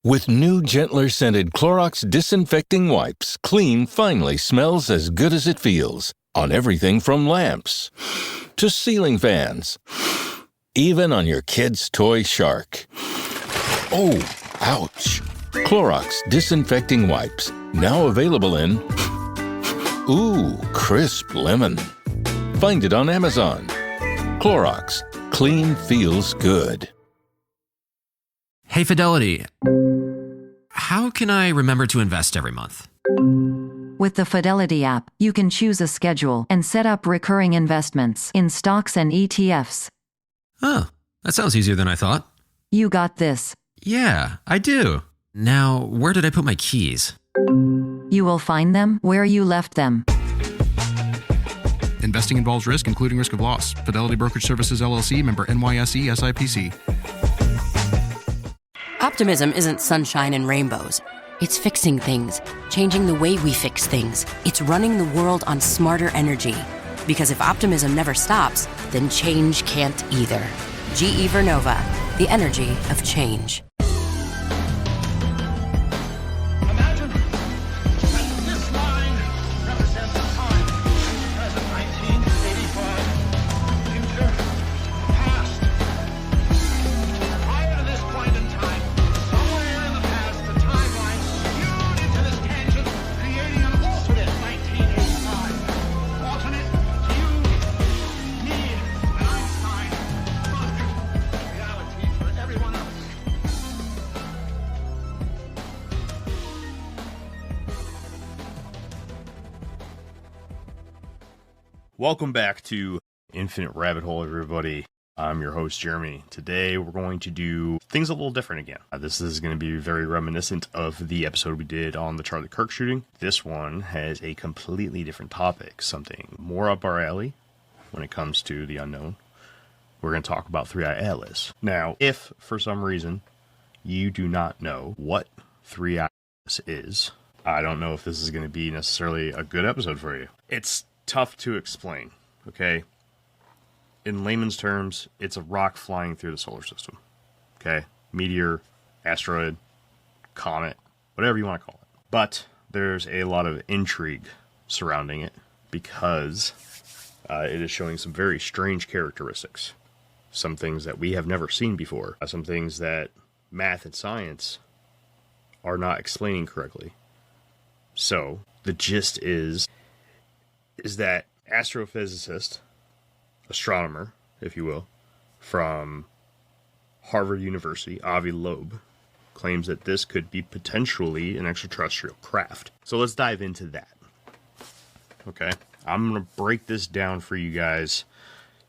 With new, gentler scented Clorox disinfecting wipes, clean finally smells as good as it feels. On everything from lamps to ceiling fans. Even on your kid's toy shark. Oh, ouch. Clorox disinfecting wipes. Now available in... Ooh, crisp lemon. Find it on Amazon. Clorox. Clean feels good. Hey, Fidelity. How can I remember to invest every month? With the Fidelity app, you can choose a schedule and set up recurring investments in stocks and ETFs. Oh, that sounds easier than I thought. You got this. Yeah, I do. Now, where did I put my keys? You will find them where you left them. Investing involves risk, including risk of loss. Fidelity Brokerage Services, LLC, member NYSE, SIPC. Optimism isn't sunshine and rainbows. It's fixing things, changing the way we fix things. It's running the world on smarter energy. Because if optimism never stops, then change can't either. GE Vernova, the energy of change. Imagine that this line represents the time. Present 1985. Future. Past. Prior to this point in time, somewhere in the past, the timeline skewed into this tangent, creating an alternate 1985. Alternate you, me, and Einstein. Look, reality for everyone else. Welcome back to Infinite Rabbit Hole, everybody. I'm your host, Jeremy. Today, we're going to do things a little different again. This is going to be very reminiscent of the episode we did on the Charlie Kirk shooting. This one has a completely different topic, something more up our alley when it comes to the unknown. We're going to talk about Three-Eye Atlas. Now, if for some reason you do not know what Three-Eye Atlas is, I don't know if this is going to be necessarily a good episode for you. It's tough to explain, okay? In layman's terms, it's a rock flying through the solar system, okay? Meteor, asteroid, comet, whatever you want to call it. But there's a lot of intrigue surrounding it because it is showing some very strange characteristics. Some things that we have never seen before. Some things that math and science are not explaining correctly. So, the gist is that astrophysicist, astronomer, if you will, from Harvard University, Avi Loeb, claims that this could be potentially an extraterrestrial craft. So let's dive into that. Okay? I'm going to break this down for you guys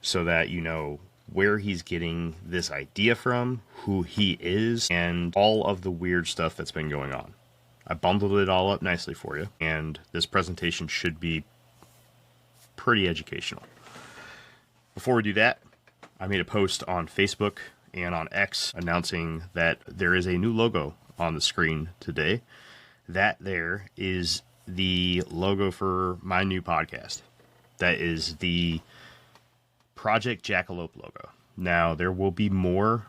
so that you know where he's getting this idea from, who he is, and all of the weird stuff that's been going on. I bundled it all up nicely for you, and this presentation should be pretty educational. Before we do that, I made a post on Facebook and on X announcing that there is a new logo on the screen today. That there is the logo for my new podcast. That is the Project Jackalope logo. Now, there will be more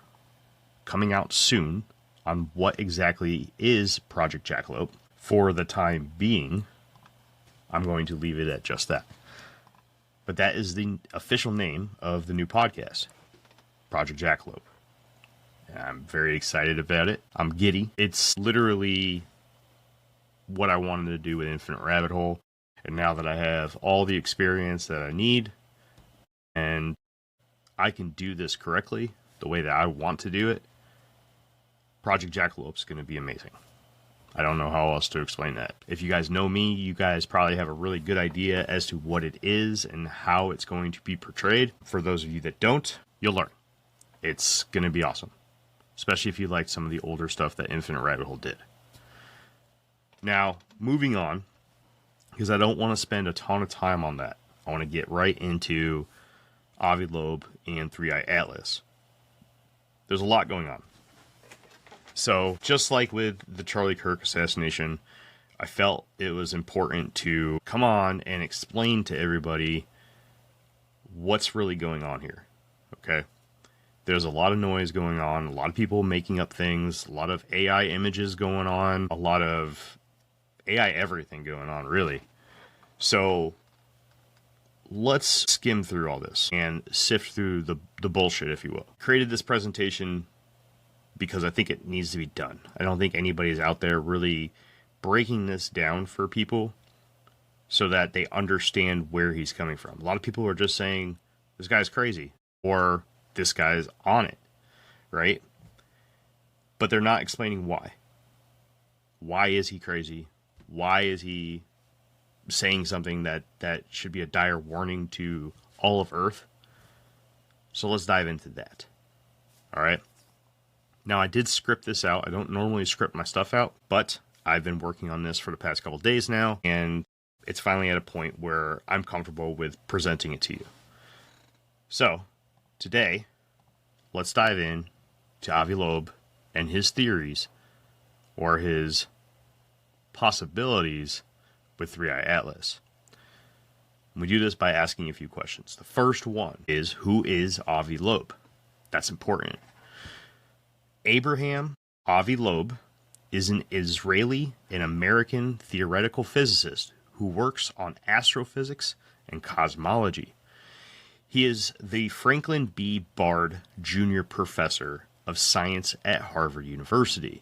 coming out soon on what exactly is Project Jackalope. For the time being, I'm going to leave it at just that. But that is the official name of the new podcast, Project Jackalope. And I'm very excited about it. I'm giddy. It's literally what I wanted to do with Infinite Rabbit Hole. And now that I have all the experience that I need, and I can do this correctly, the way that I want to do it, Project Jackalope is going to be amazing. I don't know how else to explain that. If you guys know me, you guys probably have a really good idea as to what it is and how it's going to be portrayed. For those of you that don't, you'll learn. It's going to be awesome. Especially if you like some of the older stuff that Infinite Rabbit Hole did. Now, moving on, because I don't want to spend a ton of time on that. I want to get right into Avi Loeb and Three-Eye Atlas. There's a lot going on. So, just like with the Charlie Kirk assassination, I felt it was important to come on and explain to everybody what's really going on here, okay? There's a lot of noise going on, a lot of people making up things, a lot of AI images going on, a lot of AI everything going on, really. So let's skim through all this and sift through the bullshit, if you will. Created this presentation because I think it needs to be done. I don't think anybody's out there really breaking this down for people so that they understand where he's coming from. A lot of people are just saying, this guy's crazy, or this guy's on it, right? But they're not explaining why. Why is he crazy? Why is he saying something that should be a dire warning to all of Earth? So let's dive into that. All right. Now, I did script this out. I don't normally script my stuff out, but I've been working on this for the past couple days now, and it's finally at a point where I'm comfortable with presenting it to you. So, today, let's dive in to Avi Loeb and his theories, or his possibilities, with 3i Atlas. And we do this by asking a few questions. The first one is, who is Avi Loeb? That's important. Abraham Avi Loeb is an Israeli and American theoretical physicist who works on astrophysics and cosmology. He is the Franklin B. Bard Jr. Professor of Science at Harvard University.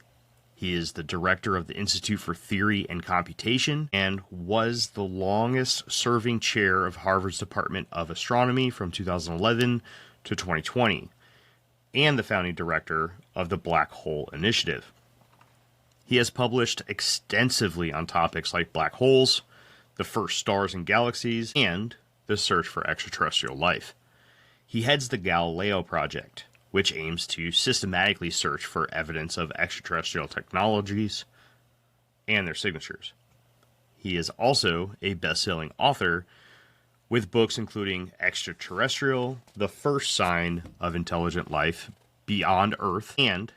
He is the director of the Institute for Theory and Computation and was the longest serving chair of Harvard's Department of Astronomy from 2011 to 2020, and the founding director of the Black Hole Initiative. He has published extensively on topics like black holes, the first stars and galaxies, and the search for extraterrestrial life. He heads the Galileo Project, which aims to systematically search for evidence of extraterrestrial technologies and their signatures. He is also a best-selling author with books including Extraterrestrial, The First Sign of Intelligent Life Beyond Earth, and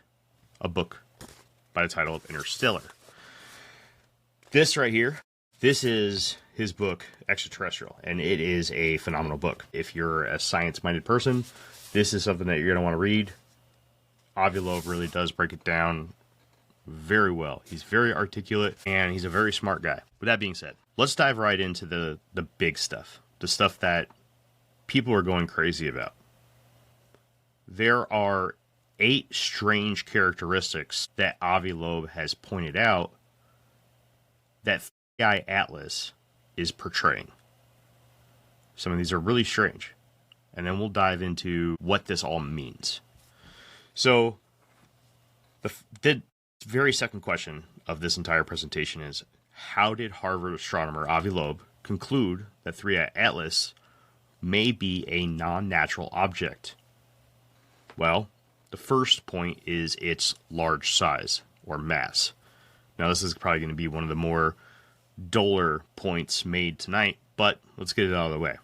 a book by the title of Interstellar. This right here, this is his book, Extraterrestrial, and it is a phenomenal book. If you're a science-minded person, this is something that you're going to want to read. Avi Loeb really does break it down very well. He's very articulate, and he's a very smart guy. With that being said, let's dive right into the big stuff. The stuff that people are going crazy about. There are 8 strange characteristics that Avi Loeb has pointed out that 3i Atlas is portraying. Some of these are really strange. And then we'll dive into what this all means. So, the very second question of this entire presentation is, how did Harvard astronomer Avi Loeb conclude that 3i Atlas may be a non-natural object? Well, the first point is its large size, or mass. Now, this is probably going to be one of the more duller points made tonight, but let's get it out of the way.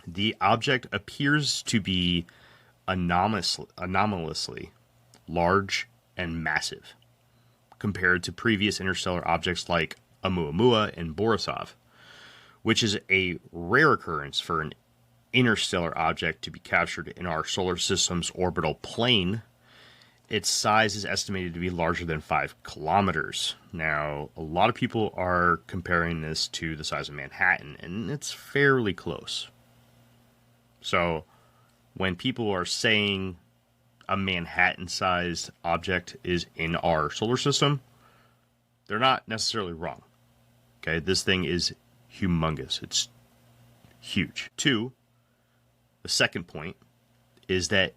The object appears to be anomalously large and massive compared to previous interstellar objects like Oumuamua and Borisov, which is a rare occurrence for an interstellar object to be captured in our solar system's orbital plane. Its size is estimated to be larger than 5 kilometers. Now, a lot of people are comparing this to the size of Manhattan, and it's fairly close. So, when people are saying a Manhattan-sized object is in our solar system, they're not necessarily wrong. Okay, this thing is humongous. It's huge. 2, the second point is that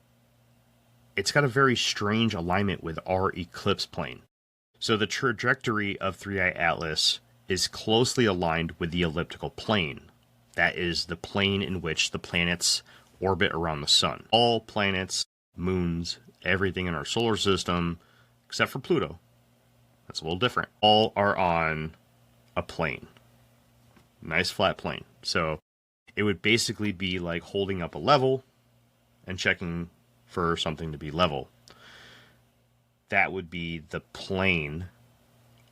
it's got a very strange alignment with our eclipse plane. So the trajectory of 3i Atlas is closely aligned with the elliptical plane. That is the plane in which the planets orbit around the sun. All planets, moons, everything in our solar system, except for Pluto, that's a little different, all are on a plane. Nice flat plane. So it would basically be like holding up a level and checking for something to be level. That would be the plane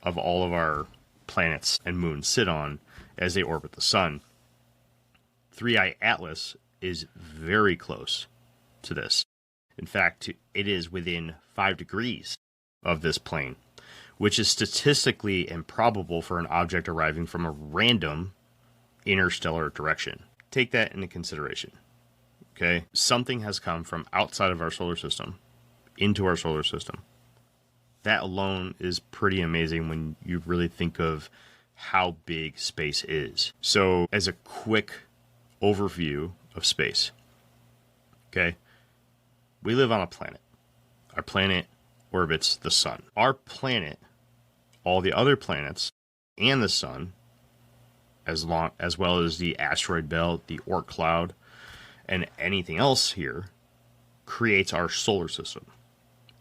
of all of our planets and moons sit on as they orbit the sun. 3i Atlas is very close to this. In fact, it is within 5 degrees of this plane, which is statistically improbable for an object arriving from a random interstellar direction. Take that into consideration. Okay? Something has come from outside of our solar system into our solar system. That alone is pretty amazing when you really think of how big space is. So, as a quick overview of space, okay, we live on a planet. Our planet orbits the sun. Our planet, all the other planets, and the sun, as well as the asteroid belt, the Oort cloud, and anything else here, creates our solar system.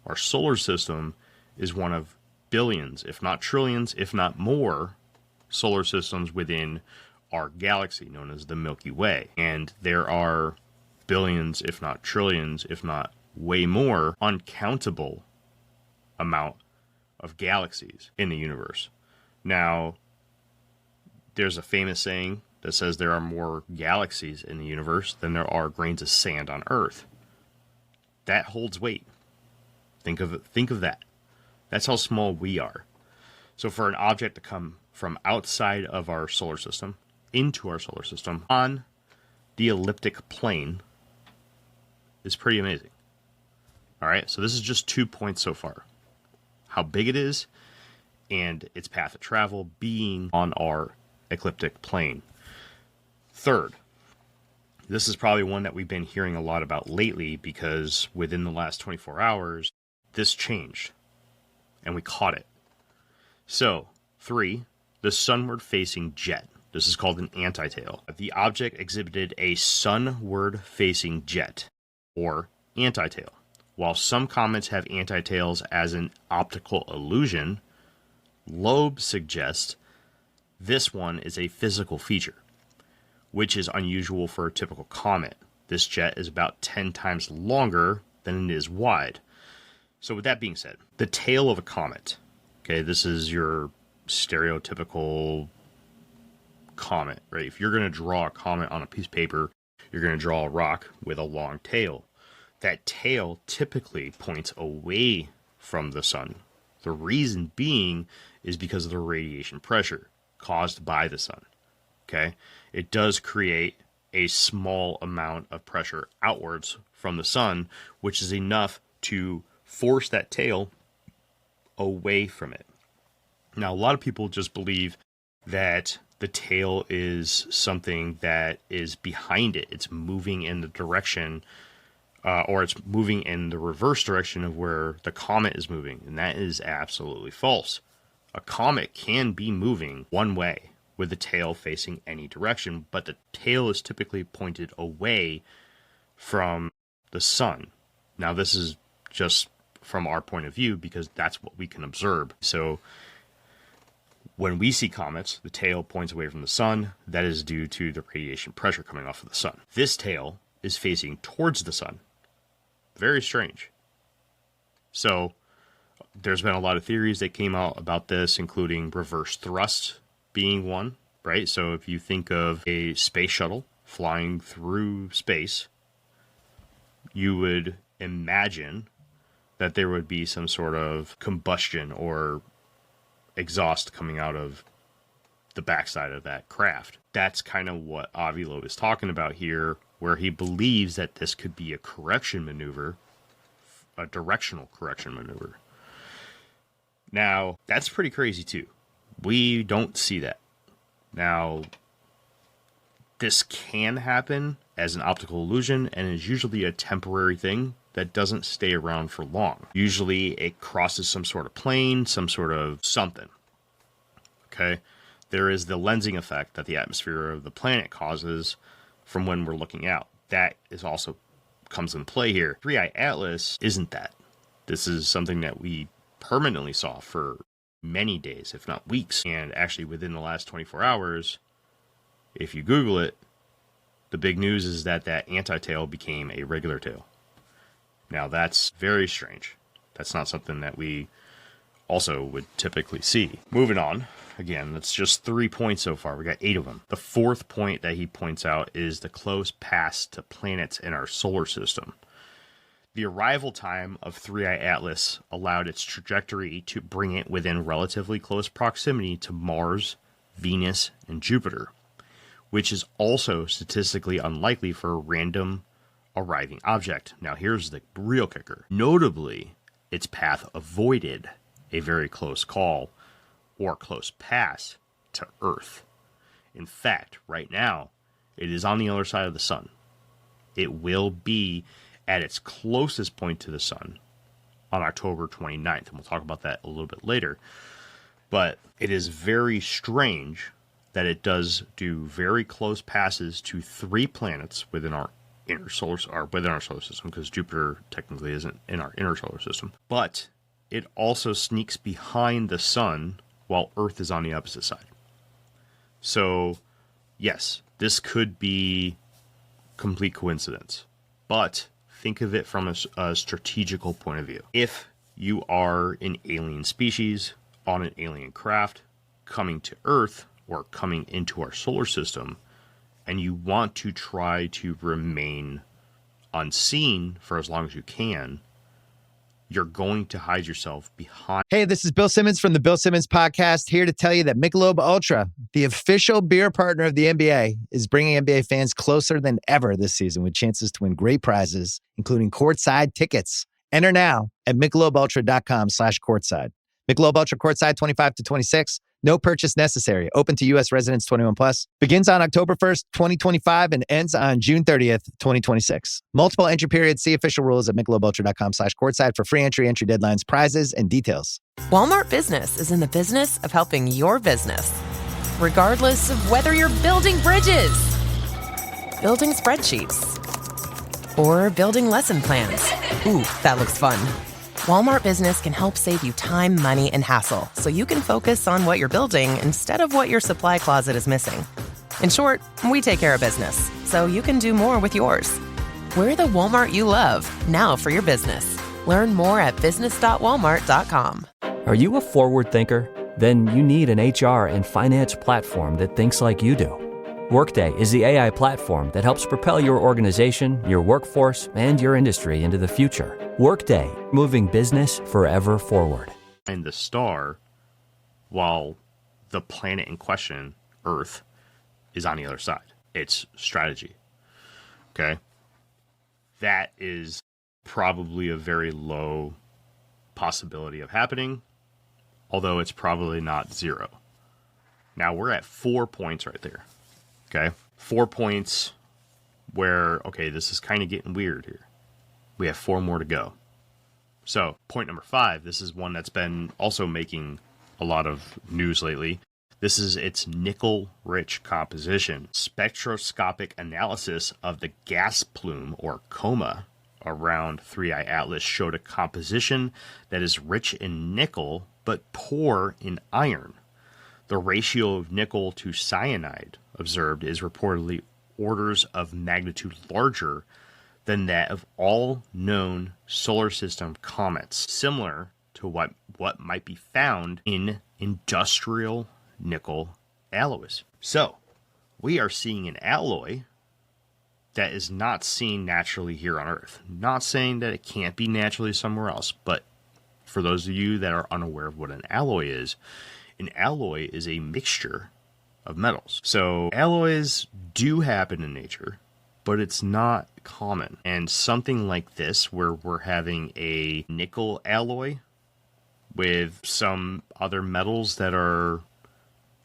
Our solar system is one of billions, if not trillions, if not more, solar systems within our galaxy known as the Milky Way. And there are billions, if not trillions, if not way more, uncountable amount of galaxies in the universe. Now, there's a famous saying that says there are more galaxies in the universe than there are grains of sand on Earth. That holds weight. Think of that. That's how small we are. So for an object to come from outside of our solar system into our solar system on the elliptic plane is pretty amazing. All right, so this is just 2 points so far. How big it is and its path of travel being on our ecliptic plane. Third, this is probably one that we've been hearing a lot about lately because within the last 24 hours, this changed and we caught it. So, 3, the sunward-facing jet. This is called an antitail. The object exhibited a sunward-facing jet, or antitail. While some comets have antitails as an optical illusion, Loeb suggests this one is a physical feature, which is unusual for a typical comet. This jet is about 10 times longer than it is wide. So with that being said, the tail of a comet, okay, this is your stereotypical comet, right? If you're going to draw a comet on a piece of paper, you're going to draw a rock with a long tail. That tail typically points away from the sun. The reason being is because of the radiation pressure caused by the sun, okay? It does create a small amount of pressure outwards from the sun, which is enough to force that tail away from it. Now, a lot of people just believe that the tail is something that is behind it. It's moving in the direction, or it's moving in the reverse direction of where the comet is moving. And that is absolutely false. A comet can be moving one way with the tail facing any direction, but the tail is typically pointed away from the sun. Now, this is just from our point of view because that's what we can observe. So when we see comets, the tail points away from the sun. That is due to the radiation pressure coming off of the sun. This tail is facing towards the sun. Very strange. So there's been a lot of theories that came out about this, including reverse thrust being one, right? So if you think of a space shuttle flying through space, you would imagine that there would be some sort of combustion or exhaust coming out of the backside of that craft. That's kind of what Avi Loeb is talking about here, where he believes that this could be a correction maneuver, a directional correction maneuver. Now, that's pretty crazy too. We don't see that. Now, this can happen as an optical illusion and is usually a temporary thing that doesn't stay around for long. Usually it crosses some sort of plane, some sort of something. Okay? There is the lensing effect that the atmosphere of the planet causes from when we're looking out. That is also comes in play here. 3i Atlas isn't that. This is something that we permanently saw for many days, if not weeks. And actually within the last 24 hours, if you Google it, the big news is that that anti-tail became a regular tail. Now that's very strange. That's not something that we also would typically see. Moving on. Again, that's just 3 points so far. We got 8 of them. The 4th point that he points out is the close pass to planets in our solar system. The arrival time of 3i Atlas allowed its trajectory to bring it within relatively close proximity to Mars, Venus, and Jupiter, which is also statistically unlikely for a random arriving object. Now here's the real kicker. Notably, its path avoided a very close call or close pass to Earth. In fact, right now, it is on the other side of the sun. It will be at its closest point to the sun on October 29th, and we'll talk about that a little bit later. But it is very strange that it does do very close passes to 3 planets within our solar system, because Jupiter technically isn't in our inner solar system. But it also sneaks behind the sun while Earth is on the opposite side. So, yes, this could be complete coincidence, but think of it from a strategical point of view. If you are an alien species on an alien craft coming to Earth or coming into our solar system, and you want to try to remain unseen for as long as you can, you're going to hide yourself behind. Hey, this is Bill Simmons from the Bill Simmons Podcast, here to tell you that Michelob Ultra, the official beer partner of the NBA, is bringing NBA fans closer than ever this season with chances to win great prizes, including courtside tickets. Enter now at MichelobUltra.com/courtside. Michelob Ultra Courtside 25 to 26. No purchase necessary. Open to U.S. residents 21 plus. Begins on October 1st, 2025 and ends on June 30th, 2026. Multiple entry periods. See official rules at MichelobUltra.com/courtside for free entry deadlines, prizes, and details. Walmart Business is in the business of helping your business. Regardless of whether you're building bridges, building spreadsheets, or building lesson plans. Ooh, that looks fun. Walmart Business can help save you time, money, and hassle so you can focus on what you're building instead of what your supply closet is missing. In short, we take care of business so you can do more with yours. We're the Walmart you love, now for your business. Learn more at business.walmart.com. Are you a forward thinker? Then you need an HR and finance platform that thinks like you do. Workday is the AI platform that helps propel your organization, your workforce, and your industry into the future. Workday, moving business forever forward. And the star, while the planet in question, Earth, is on the other side. It's strategy. Okay? That is probably a very low possibility of happening, although it's probably not 0. Now we're at 4 points right there. Okay? 4 points where, okay, this is kind of getting weird here. We have 4 more to go. So, point number 5, this is one that's been also making a lot of news lately. This is its nickel-rich composition. Spectroscopic analysis of the gas plume, or coma, around 3i Atlas showed a composition that is rich in nickel but poor in iron. The ratio of nickel to cyanide observed is reportedly orders of magnitude larger than that of all known solar system comets, similar to what might be found in industrial nickel alloys. So, we are seeing an alloy that is not seen naturally here on Earth. Not saying that it can't be naturally somewhere else, but for those of you that are unaware of what an alloy is a mixture of metals. So alloys do happen in nature, but it's not common. And something like this, where we're having a nickel alloy with some other metals that are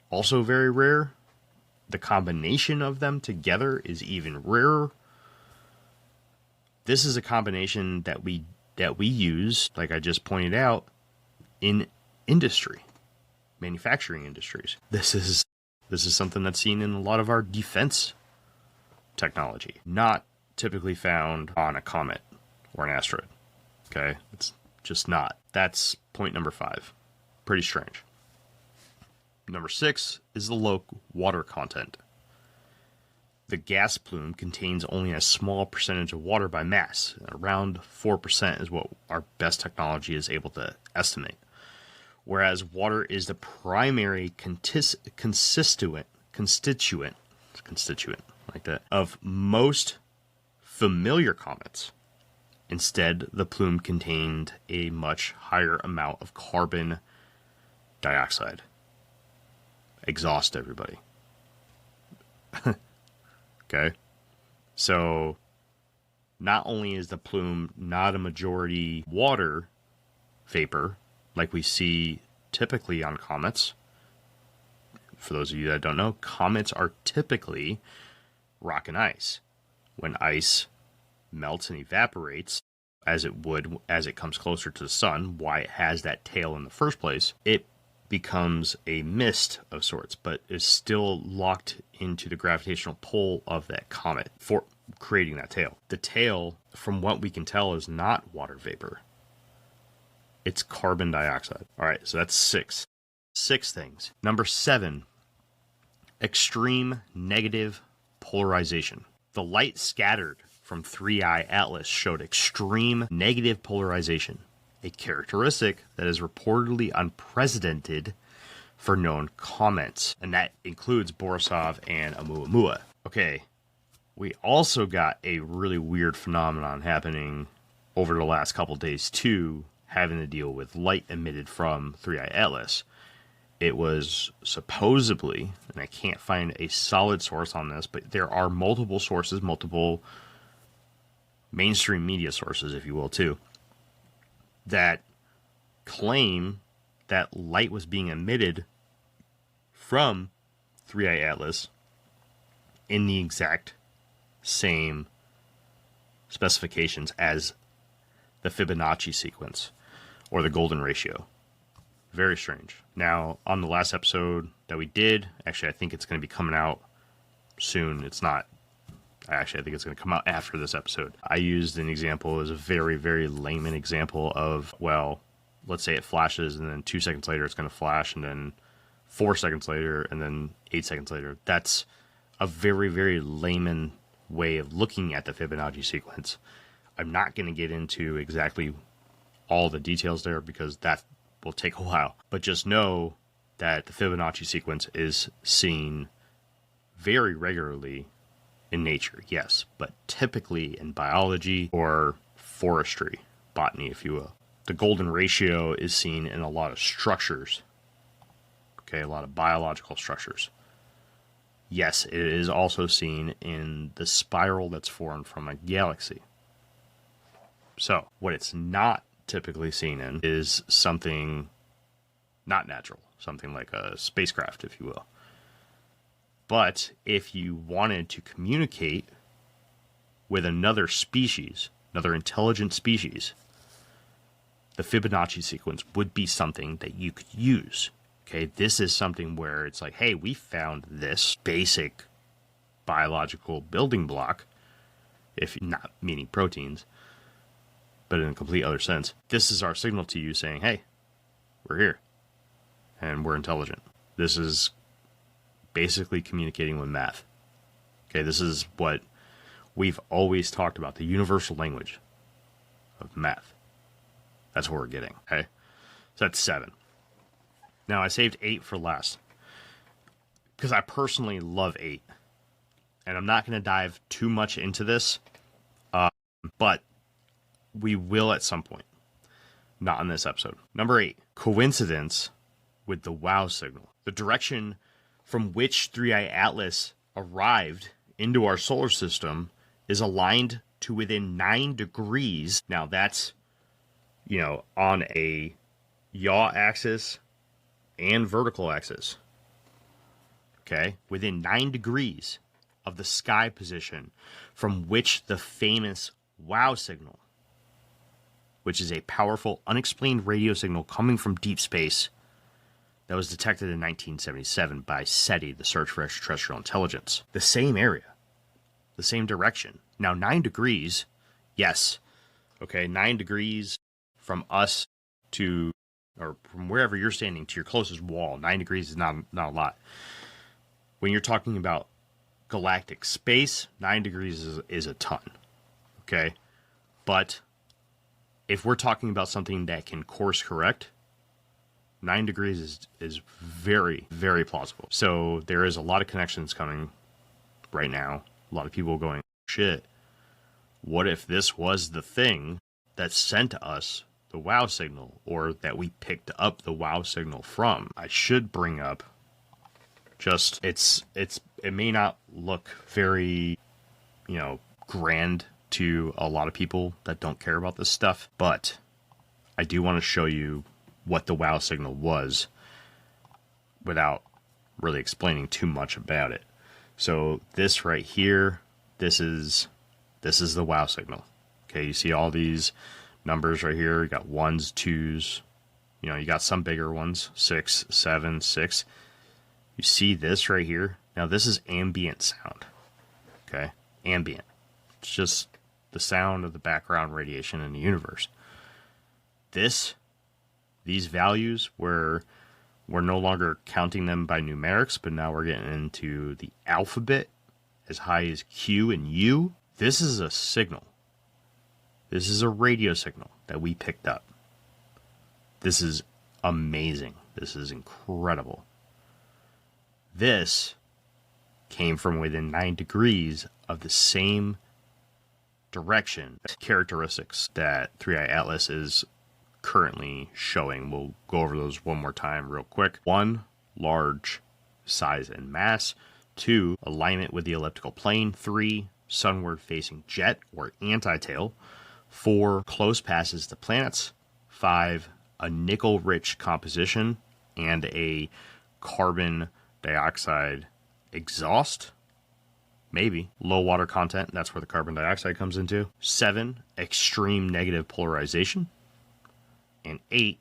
also very rare, the combination of them together is even rarer. This is a combination that we use, like I just pointed out, in industry, manufacturing industries. This is something that's seen in a lot of our defense technology, not typically found on a comet or an asteroid. Okay, it's just not. That's point number 5. Pretty strange. Number 6 is the low water content. The gas plume contains only a small percentage of water by mass. Around 4% is what our best technology is able to estimate. Whereas water is the primary constituent like that, of most familiar comets Instead, the plume contained a much higher amount of carbon dioxide. Exhaust, everybody. Okay? So, not only is the plume not a majority water vapor, like we see typically on comets. For those of you that don't know, comets are typically rock and ice. When ice melts and evaporates, as it would as it comes closer to the sun, why it has that tail in the first place, it becomes a mist of sorts, but is still locked into the gravitational pull of that comet for creating that tail. The tail, from what we can tell, is not water vapor. It's carbon dioxide. All right, so that's 6. 6 things. Number 7, extreme negative polarization. The light scattered from 3I Atlas showed extreme negative polarization, a characteristic that is reportedly unprecedented for known comets, and that includes Borisov and Oumuamua. Okay, we also got a really weird phenomenon happening over the last couple days too, having to deal with light emitted from 3I Atlas. It was supposedly, and I can't find a solid source on this, but there are multiple sources, multiple mainstream media sources, if you will, too, that claim that light was being emitted from 3I Atlas in the exact same specifications as the Fibonacci sequence or the golden ratio. Very strange. Now, on the last episode that we did, actually, I think it's going to be coming out soon. It's not. Actually, I think it's going to come out after this episode. I used an example as a very, very layman example of, well, let's say it flashes and then 2 seconds later it's going to flash and then 4 seconds later and then 8 seconds later. That's a very, very layman way of looking at the Fibonacci sequence. I'm not going to get into exactly all the details there because that will take a while. But just know that the Fibonacci sequence is seen very regularly in nature, yes, but typically in biology or forestry, botany, if you will. The golden ratio is seen in a lot of structures, okay, a lot of biological structures. Yes, it is also seen in the spiral that's formed from a galaxy. So, what it's not typically seen in is something not natural, something like a spacecraft, if you will. But if you wanted to communicate with another species, another intelligent species, the Fibonacci sequence would be something that you could use. Okay, this is something where it's like, hey, we found this basic biological building block, if not meaning proteins, but in a complete other sense. This is our signal to you saying, hey, we're here and we're intelligent. This is basically communicating with math. Okay, this is what we've always talked about, the universal language of math. That's what we're getting, okay? So that's 7. Now, I saved 8 for last because I personally love 8. And I'm not going to dive too much into this, but we will at some point. Not in this episode. Number 8, coincidence with the WOW signal. The direction from which 3I Atlas arrived into our solar system is aligned to within 9 degrees. Now that's, on a yaw axis and vertical axis. Okay, within 9 degrees of the sky position from which the famous WOW signal, which is a powerful unexplained radio signal coming from deep space, that was detected in 1977 by SETI, the Search for Extraterrestrial Intelligence. The same area, the same direction. Now, 9 degrees, yes, okay, 9 degrees from us to, or from wherever you're standing to your closest wall, 9 degrees is not a lot. When you're talking about galactic space, 9 degrees is a ton, okay? But if we're talking about something that can course correct, 9 degrees is very, very plausible. So there is a lot of connections coming right now. A lot of people going, shit, What if this was the thing that sent us the wow signal, or that we picked up the wow signal from? I should bring up just it may not look very, grand to a lot of people that don't care about this stuff, but I do want to show you what the wow signal was without really explaining too much about it. So this right here, this is the wow signal. Okay, you see all these numbers right here. You got ones, twos, you got some bigger ones, 6, 7, 6. You see this right here? Now this is ambient sound. Okay, ambient. It's just the sound of the background radiation in the universe. These values we're no longer counting them by numerics, but now we're getting into the alphabet as high as Q and U. This is a signal. This is a radio signal that we picked up. This is amazing. This is incredible. This came from within 9 degrees of the same direction characteristics that 3i Atlas is currently showing. We'll go over those one more time real quick. 1, large size and mass. 2, alignment with the elliptical plane. 3, sunward facing jet or anti-tail. 4, close passes to planets. 5, a nickel-rich composition and a carbon dioxide exhaust. Maybe. Low water content, that's where the carbon dioxide comes into. 7, extreme negative polarization. And 8,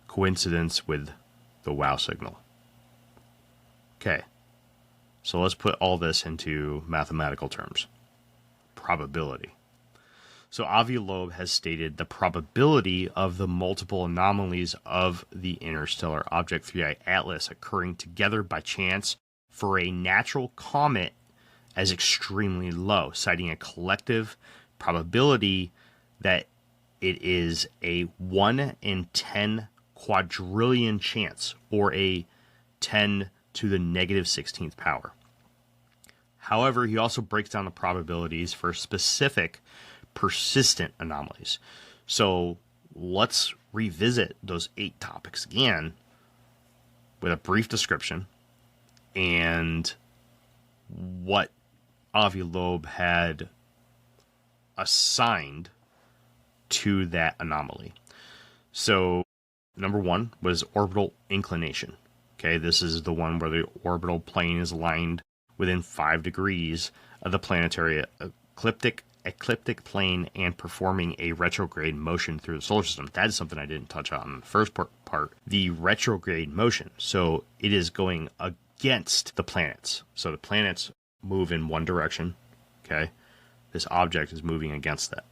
coincidence with the wow signal. Okay, so let's put all this into mathematical terms. Probability. So Avi Loeb has stated the probability of the multiple anomalies of the interstellar object 3i Atlas occurring together by chance for a natural comet as extremely low, citing a collective probability that it is a 1 in 10 quadrillion chance, or a 10 to the negative 16th power. However, he also breaks down the probabilities for specific persistent anomalies. So let's revisit those 8 topics again with a brief description and what Avi Loeb had assigned to that anomaly. So number 1 was orbital inclination. Okay, this is the one where the orbital plane is aligned within 5 degrees of the planetary ecliptic plane and performing a retrograde motion through the solar system. That is something I didn't touch on in the first part. The retrograde motion. So it is going against the planets. So the planets move in one direction. Okay, this object is moving against that.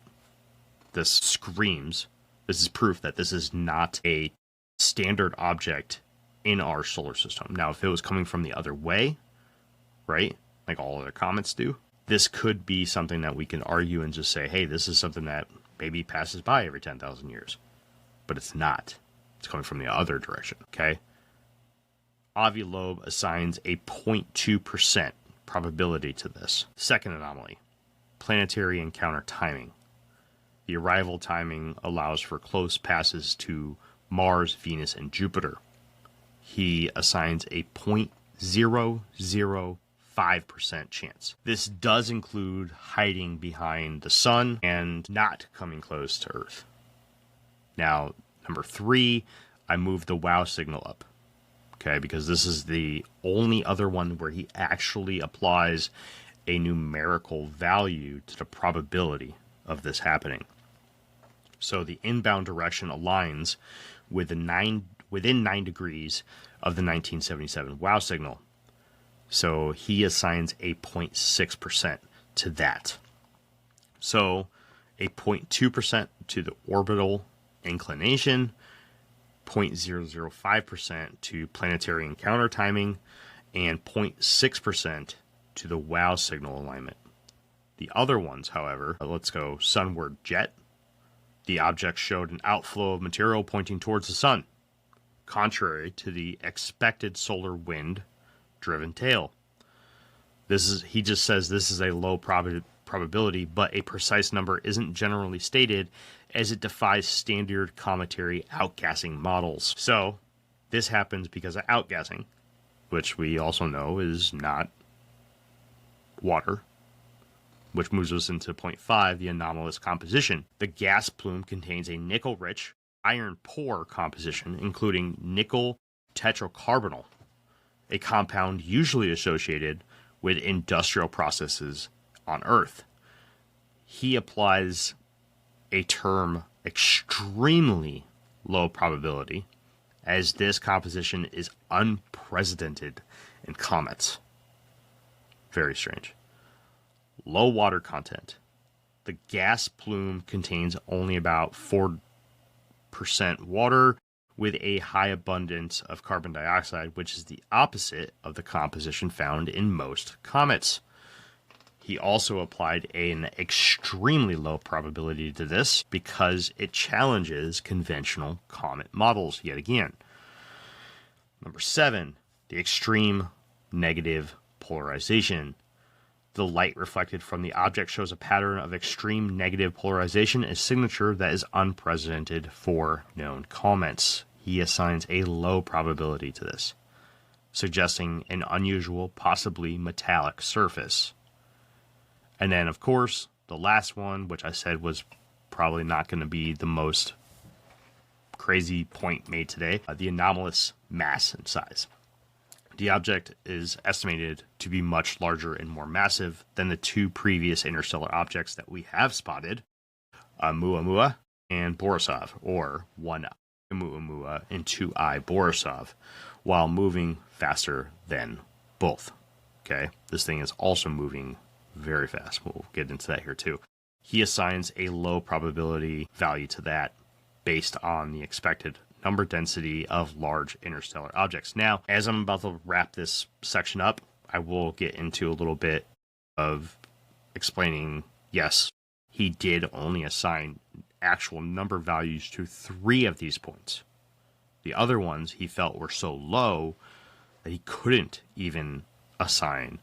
This screams. This is proof that this is not a standard object in our solar system. Now, if it was coming from the other way, right, like all other comets do, this could be something that we can argue and just say, hey, this is something that maybe passes by every 10,000 years. But it's not. It's coming from the other direction, okay? Avi Loeb assigns a 0.2% probability to this. Second anomaly, planetary encounter timing. The arrival timing allows for close passes to Mars, Venus, and Jupiter. He assigns a 0.005% chance. This does include hiding behind the sun and not coming close to Earth. Now, number 3, I moved the wow signal up. Okay, because this is the only other one where he actually applies a numerical value to the probability of this happening. So the inbound direction aligns with within 9 degrees of the 1977 wow signal. So he assigns a 0.6% to that. So a 0.2% to the orbital inclination, 0.005% to planetary encounter timing, and 0.6% to the wow signal alignment. The other ones, however, let's go sunward jet. The object showed an outflow of material pointing towards the sun, contrary to the expected solar wind-driven tail. He just says this is a low probability, but a precise number isn't generally stated as it defies standard cometary outgassing models. So this happens because of outgassing, which we also know is not water, which moves us into point 5, the anomalous composition. The gas plume contains a nickel-rich, iron-poor composition, including nickel tetracarbonyl, a compound usually associated with industrial processes on Earth. He applies a term extremely low probability, as this composition is unprecedented in comets. Very strange. Low water content. The gas plume contains only about 4% water with a high abundance of carbon dioxide, which is the opposite of the composition found in most comets. He also applied an extremely low probability to this because it challenges conventional comet models yet again. Number 7, the extreme negative polarization. The light reflected from the object shows a pattern of extreme negative polarization, a signature that is unprecedented for known comets. He assigns a low probability to this, suggesting an unusual, possibly metallic surface. And then, of course, the last one, which I said was probably not going to be the most crazy point made today, the anomalous mass and size. The object is estimated to be much larger and more massive than the 2 previous interstellar objects that we have spotted, Oumuamua and Borisov, or 1 Oumuamua and 2I Borisov, while moving faster than both. Okay, this thing is also moving very fast. We'll get into that here too. He assigns a low probability value to that based on the expected number density of large interstellar objects. Now, as I'm about to wrap this section up, I will get into a little bit of explaining, yes, he did only assign actual number values to 3 of these points. The other ones he felt were so low that he couldn't even assign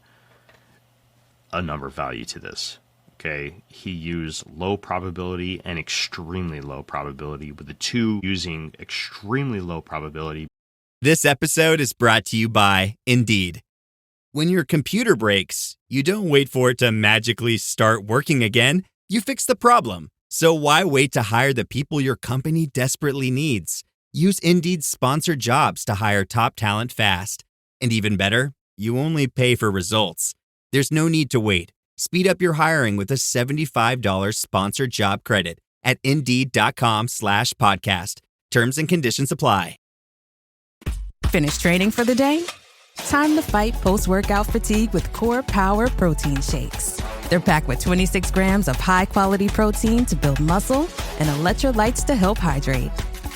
a number value to this. Okay, he used low probability and extremely low probability, with the 2 using extremely low probability. This episode is brought to you by Indeed. When your computer breaks, you don't wait for it to magically start working again. You fix the problem. So why wait to hire the people your company desperately needs? Use Indeed's sponsored jobs to hire top talent fast. And even better, you only pay for results. There's no need to wait. Speed up your hiring with a $75 sponsored job credit at Indeed.com/podcast. Terms and conditions apply. Finished training for the day? Time to fight post-workout fatigue with Core Power Protein Shakes. They're packed with 26 grams of high-quality protein to build muscle and electrolytes to help hydrate.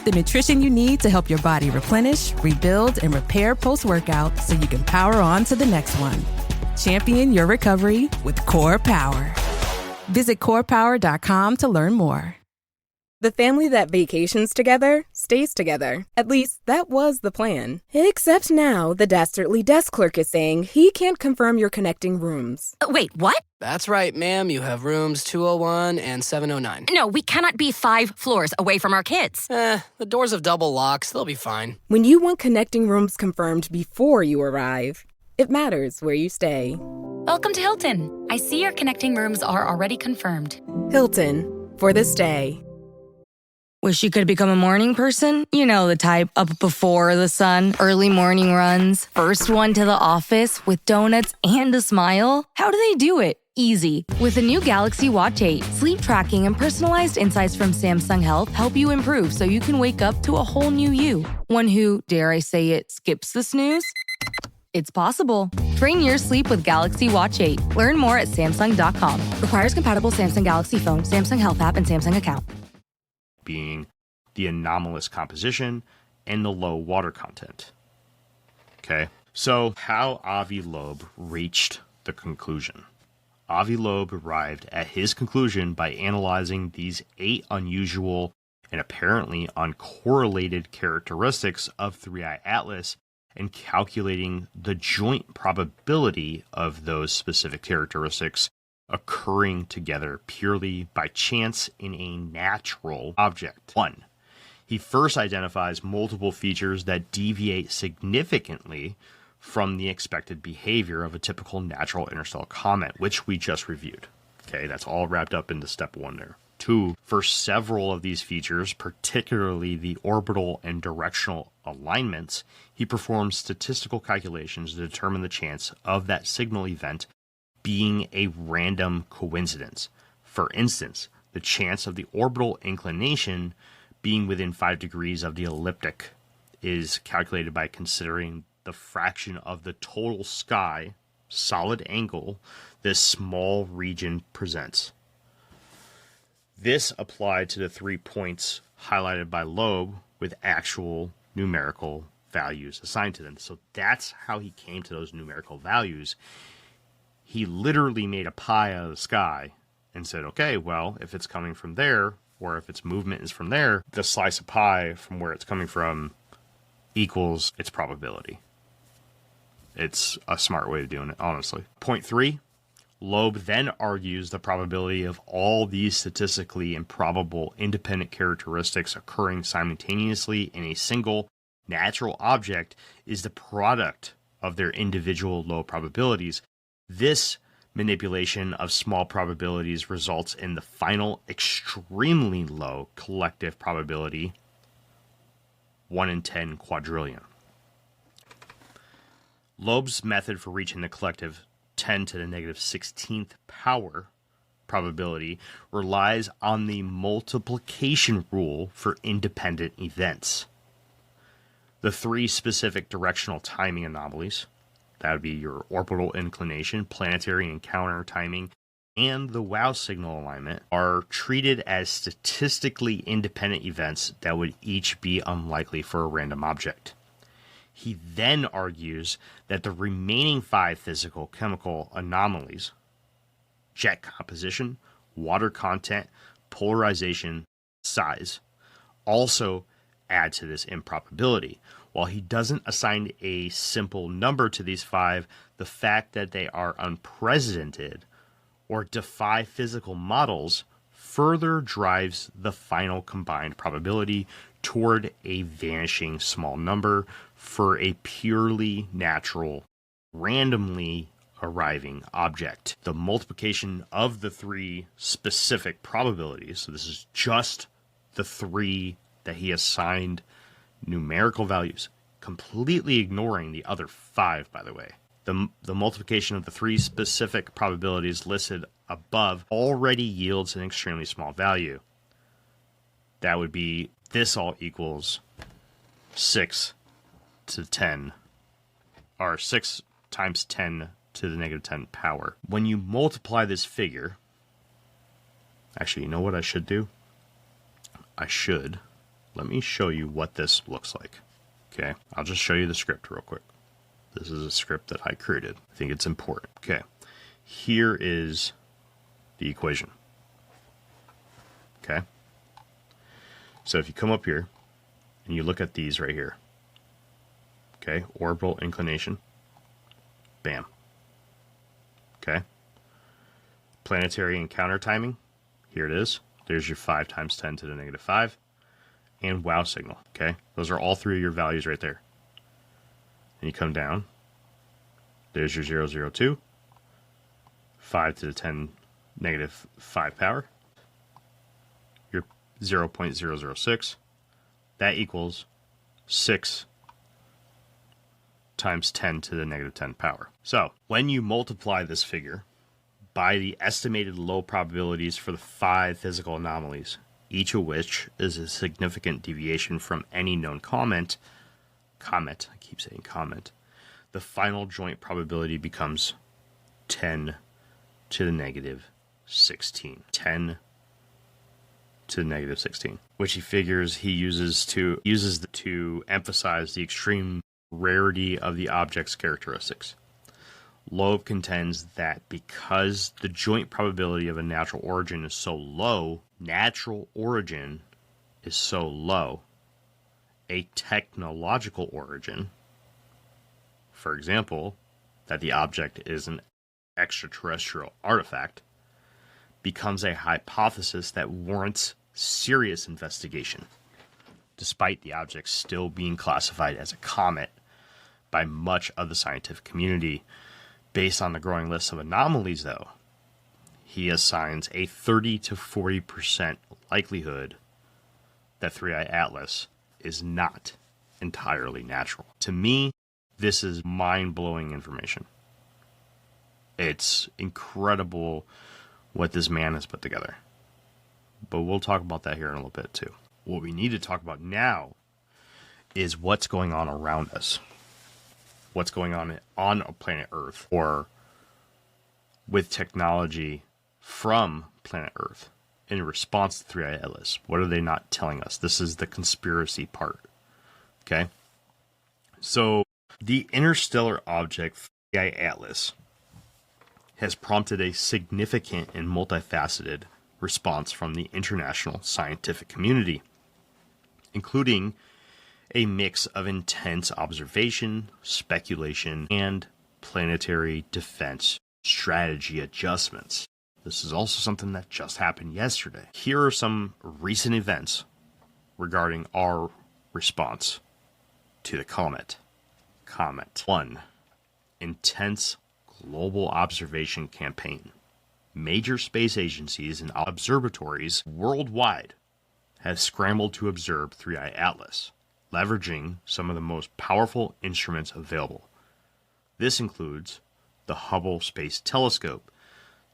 The nutrition you need to help your body replenish, rebuild, and repair post-workout so you can power on to the next one. Champion your recovery with Core Power. Visit corepower.com to learn more. The family that vacations together stays together. At least, that was the plan. Except now, the dastardly desk clerk is saying he can't confirm your connecting rooms. Wait, what? That's right, ma'am. You have rooms 201 and 709. No, we cannot be 5 floors away from our kids. The doors have double locks. They'll be fine. When you want connecting rooms confirmed before you arrive, it matters where you stay. Welcome to Hilton. I see your connecting rooms are already confirmed. Hilton, for this day. Wish you could become a morning person? You know the type, up before the sun, early morning runs, first one to the office with donuts and a smile. How do they do it? Easy. With the new Galaxy Watch 8, sleep tracking and personalized insights from Samsung Health help you improve so you can wake up to a whole new you. One who, dare I say it, skips the snooze? It's possible. Train your sleep with Galaxy Watch 8. Learn more at Samsung.com. Requires compatible Samsung Galaxy phone, Samsung Health app, and Samsung account. Being the anomalous composition and the low water content. Okay, so how Avi Loeb reached the conclusion. Avi Loeb arrived at his conclusion by analyzing these 8 unusual and apparently uncorrelated characteristics of 3I Atlas and calculating the joint probability of those specific characteristics occurring together purely by chance in a natural object. 1. He first identifies multiple features that deviate significantly from the expected behavior of a typical natural interstellar comet, which we just reviewed. Okay, that's all wrapped up into step 1 there. 2, for several of these features, particularly the orbital and directional alignments, he performs statistical calculations to determine the chance of that signal event being a random coincidence. For instance, the chance of the orbital inclination being within 5 degrees of the elliptic is calculated by considering the fraction of the total sky solid angle this small region presents. This applied to the 3 points highlighted by Loeb with actual numerical values assigned to them. So that's how he came to those numerical values. He literally made a pie out of the sky and said, okay, well, if it's coming from there, or if its movement is from there, the slice of pie from where it's coming from equals its probability. It's a smart way of doing it, honestly. Point 3, Loeb then argues the probability of all these statistically improbable independent characteristics occurring simultaneously in a single natural object is the product of their individual low probabilities. This manipulation of small probabilities results in the final extremely low collective probability, 1 in 10 quadrillion. Loeb's method for reaching the collective 10 to the negative 16th power probability relies on the multiplication rule for independent events. The 3 specific directional timing anomalies, that would be your orbital inclination, planetary encounter timing, and the wow signal alignment, are treated as statistically independent events that would each be unlikely for a random object. He then argues that the remaining 5 physical-chemical anomalies, jet composition, water content, polarization, size, also add to this improbability. While he doesn't assign a simple number to these 5, the fact that they are unprecedented or defy physical models further drives the final combined probability toward a vanishing small number for a purely natural, randomly arriving object. The multiplication of the 3 specific probabilities, so this is just the 3 that he assigned numerical values, completely ignoring the other 5, by the way. The multiplication of the 3 specific probabilities listed above already yields an extremely small value. That would be, this all equals 6 to 10, or 6 times 10 to the negative 10 power. When you multiply this figure, actually, you know what I should do? Let me show you what this looks like. Okay, I'll just show you the script real quick. This is a script that I created. I think it's important. Okay, here is the equation. Okay, so if you come up here and you look at these right here, okay, orbital inclination, bam. Okay, planetary encounter timing, here it is. There's your 5 times 10 to the negative 5. And wow signal, okay? Those are all 3 of your values right there. And you come down. There's your 002. 5 to the 10 negative 5 power. Your 0.006. That equals 6 times 10 to the negative 10 power. So, when you multiply this figure by the estimated low probabilities for the 5 physical anomalies, each of which is a significant deviation from any known comet, I keep saying comet, the final joint probability becomes 10 to the negative 16. 10 to the negative 16, which he figures he uses to emphasize the extreme rarity of the object's characteristics. Loeb contends that because the joint probability of a natural origin is so low, a technological origin, for example, that the object is an extraterrestrial artifact, becomes a hypothesis that warrants serious investigation, despite the object still being classified as a comet by much of the scientific community. Based on the growing list of anomalies, though, he assigns a 30 to 40% likelihood that 3I Atlas is not entirely natural. To me, this is mind-blowing information. It's incredible what this man has put together. But we'll talk about that here in a little bit too. What we need to talk about now is what's going on around us. What's going on planet Earth, or with technology from planet Earth in response to 3I Atlas. What are they not telling us? This is the conspiracy part. Okay? So, the interstellar object 3I Atlas has prompted a significant and multifaceted response from the international scientific community, including a mix of intense observation, speculation, and planetary defense strategy adjustments. This is also something that just happened yesterday. Here are some recent events regarding our response to the comet. Comet 1. Intense global observation campaign. Major space agencies and observatories worldwide have scrambled to observe 3I Atlas, leveraging some of the most powerful instruments available. This includes the Hubble Space Telescope,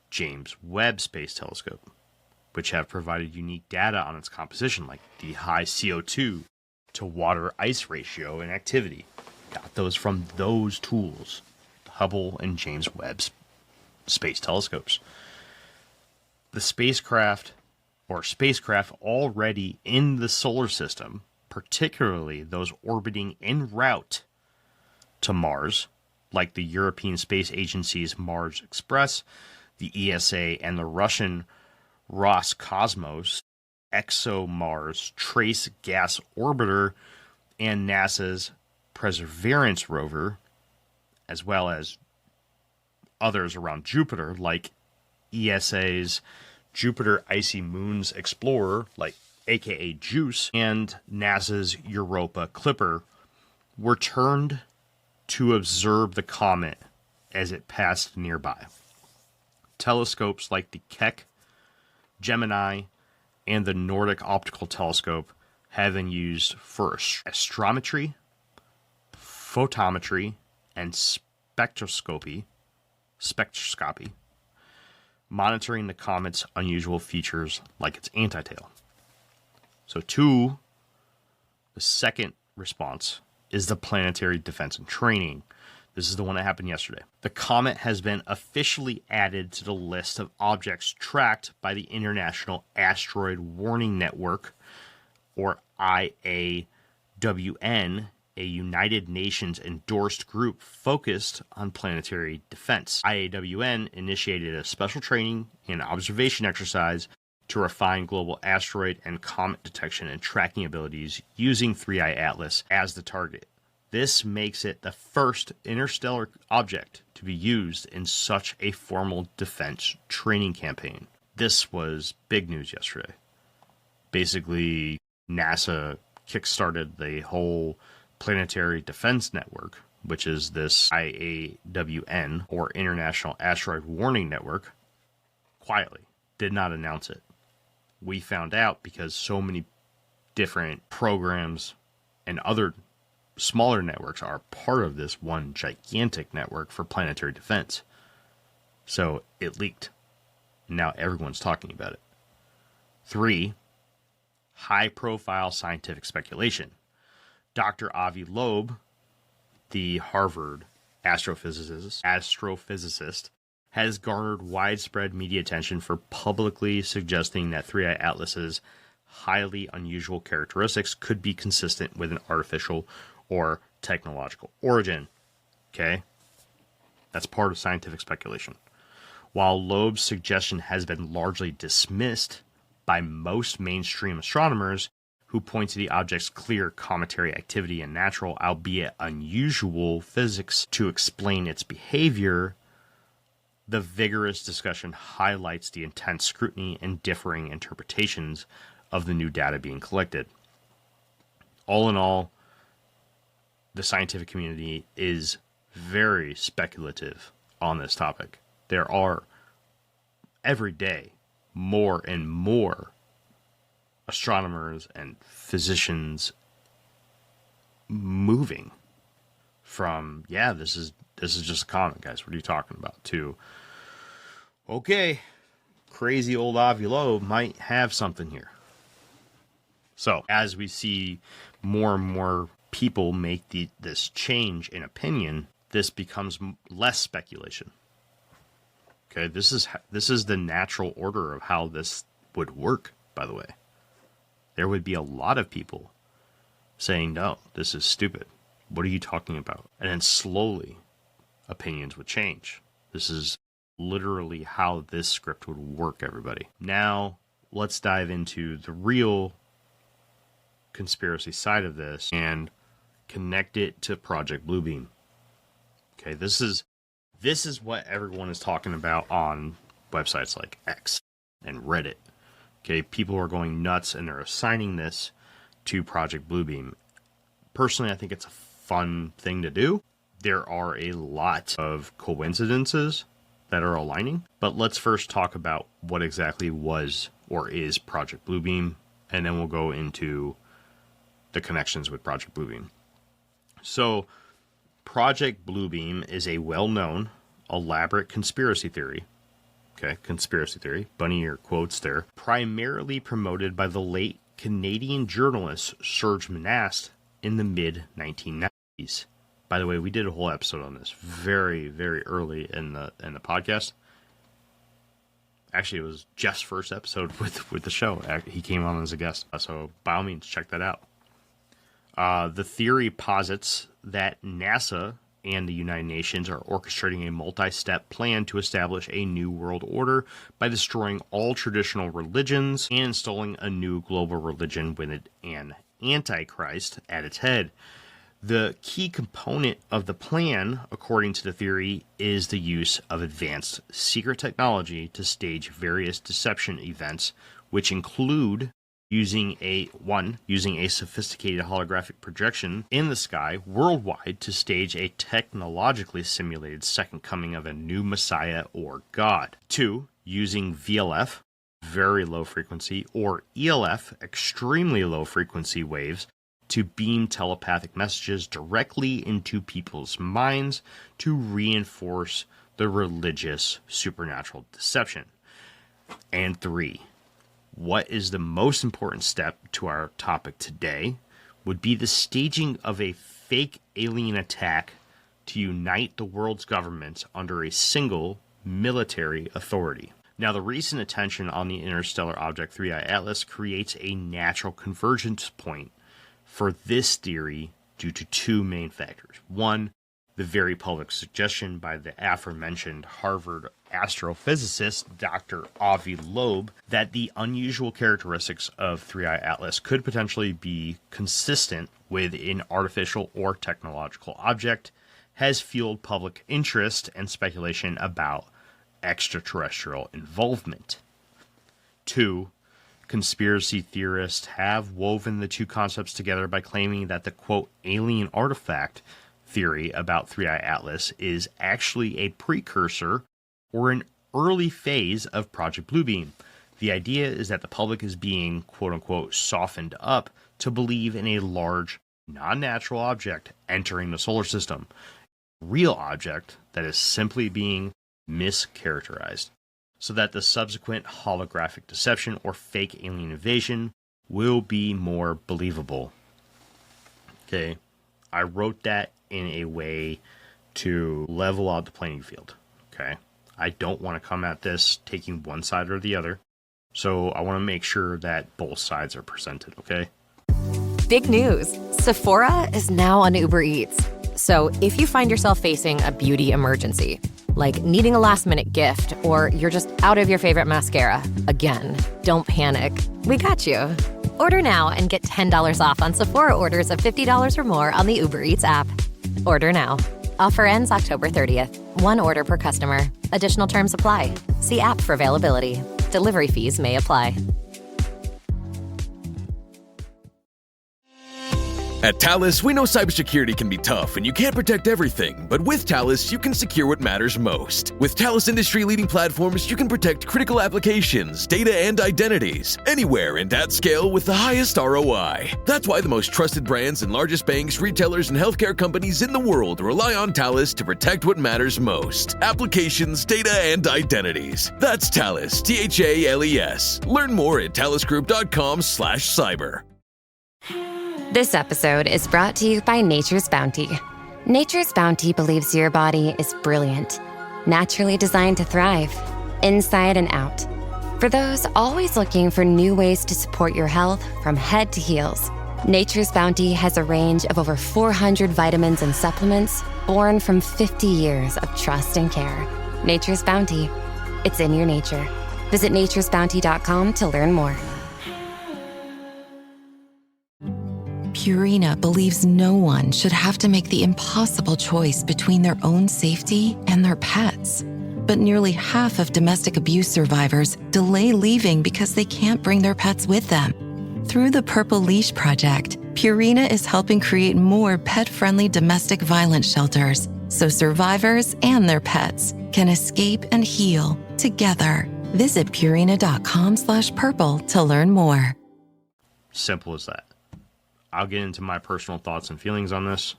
James Webb Space Telescope, which have provided unique data on its composition, like the high CO2 to water ice ratio and activity. Got those from those tools, the Hubble and James Webb Space Telescopes. The spacecraft already in the solar system, particularly those orbiting en route to Mars, like the European Space Agency's Mars Express, the ESA, and the Russian Roscosmos ExoMars Trace Gas Orbiter, and NASA's Perseverance rover, as well as others around Jupiter, like ESA's Jupiter Icy Moons Explorer, like aka JUICE, and NASA's Europa Clipper, were turned to observe the comet as it passed nearby. Telescopes like the Keck, Gemini, and the Nordic Optical Telescope have been used for astrometry, photometry, and spectroscopy, monitoring the comet's unusual features like its antitail. So the second response is the planetary defense and training. This is the one that happened yesterday. The comet has been officially added to the list of objects tracked by the International Asteroid Warning Network, or IAWN, a United Nations endorsed group focused on planetary defense. IAWN initiated a special training and observation exercise to refine global asteroid and comet detection and tracking abilities using 3I Atlas as the target. This makes it the first interstellar object to be used in such a formal defense training campaign. This was big news yesterday. Basically, NASA kickstarted the whole Planetary Defense Network, which is this IAWN, or International Asteroid Warning Network, quietly. Did not announce it. We found out because so many different programs and other smaller networks are part of this one gigantic network for planetary defense. So it leaked. Now everyone's talking about it. 3, high-profile scientific speculation. Dr. Avi Loeb, the Harvard astrophysicist, has garnered widespread media attention for publicly suggesting that 3I Atlas's highly unusual characteristics could be consistent with an artificial or technological origin. Okay? That's part of scientific speculation. While Loeb's suggestion has been largely dismissed by most mainstream astronomers, who point to the object's clear cometary activity and natural, albeit unusual, physics to explain its behavior, The vigorous discussion highlights the intense scrutiny and differing interpretations of the new data being collected. All in all, the scientific community is very speculative on this topic. There are, every day, more and more astronomers and physicians moving from, yeah, this is just a comet, guys, what are you talking about, to, okay, crazy old Avi Loeb might have something here. So as we see more and more people make this change in opinion, this becomes less speculation. Okay, this is the natural order of how this would work, by the way. There would be a lot of people saying, no, this is stupid. What are you talking about? And then slowly, opinions would change. This is literally how this script would work, everybody. Now, let's dive into the real conspiracy side of this and connect it to Project Bluebeam. Okay, this is what everyone is talking about on websites like X and Reddit. Okay, people are going nuts and they're assigning this to Project Bluebeam. Personally, I think it's a fun thing to do. There are a lot of coincidences that are aligning, but let's first talk about what exactly was or is Project Bluebeam, and then we'll go into the connections with Project Bluebeam. So, Project Bluebeam is a well-known, elaborate conspiracy theory. Okay, conspiracy theory, bunny ear quotes there. Primarily promoted by the late Canadian journalist Serge Monast in the mid-1990s. By the way, we did a whole episode on this very, very early in the podcast. Actually, it was Jeff's first episode with the show. He came on as a guest, so by all means, check that out. The theory posits that NASA and the United Nations are orchestrating a multi-step plan to establish a new world order by destroying all traditional religions and installing a new global religion with an antichrist at its head. The key component of the plan, according to the theory, is the use of advanced secret technology to stage various deception events, which include using a sophisticated holographic projection in the sky worldwide to stage a technologically simulated second coming of a new Messiah or God. 2, using VLF, very low frequency, or ELF, extremely low frequency waves, to beam telepathic messages directly into people's minds to reinforce the religious supernatural deception. And 3, what is the most important step to our topic today would be the staging of a fake alien attack to unite the world's governments under a single military authority. Now, the recent attention on the interstellar object 3I Atlas creates a natural convergence point for this theory due to 2 main factors. 1, the very public suggestion by the aforementioned Harvard astrophysicist Dr. Avi Loeb that the unusual characteristics of 3I Atlas could potentially be consistent with an artificial or technological object has fueled public interest and speculation about extraterrestrial involvement. 2, conspiracy theorists have woven the 2 concepts together by claiming that the, quote, alien artifact theory about 3I Atlas is actually a precursor or an early phase of Project Bluebeam. The idea is that the public is being, quote-unquote, softened up to believe in a large, non-natural object entering the solar system. A real object that is simply being mischaracterized, so that the subsequent holographic deception or fake alien invasion will be more believable. Okay, I wrote that in a way to level out the playing field. Okay, I don't want to come at this taking one side or the other, so I want to make sure that both sides are presented. Okay. Big news! Sephora is now on Uber Eats. So if you find yourself facing a beauty emergency, like needing a last-minute gift, or you're just out of your favorite mascara, again, don't panic. We got you. Order now and get $10 off on Sephora orders of $50 or more on the Uber Eats app. Order now. Offer ends October 30th. One order per customer. Additional terms apply. See app for availability. Delivery fees may apply. At Thales, we know cybersecurity can be tough and you can't protect everything, but with Thales, you can secure what matters most. With Thales industry-leading platforms, you can protect critical applications, data, and identities, anywhere and at scale with the highest ROI. That's why the most trusted brands and largest banks, retailers, and healthcare companies in the world rely on Thales to protect what matters most. Applications, data, and identities. That's Thales, Thales. Learn more at thalesgroup.com/cyber. This episode is brought to you by Nature's Bounty. Nature's Bounty believes your body is brilliant, naturally designed to thrive, inside and out. For those always looking for new ways to support your health from head to heels, Nature's Bounty has a range of over 400 vitamins and supplements born from 50 years of trust and care. Nature's Bounty. It's in your nature. Visit naturesbounty.com to learn more. Purina believes no one should have to make the impossible choice between their own safety and their pets. But nearly half of domestic abuse survivors delay leaving because they can't bring their pets with them. Through the Purple Leash Project, Purina is helping create more pet-friendly domestic violence shelters so survivors and their pets can escape and heal together. Visit purina.com/purple to learn more. Simple as that. I'll get into my personal thoughts and feelings on this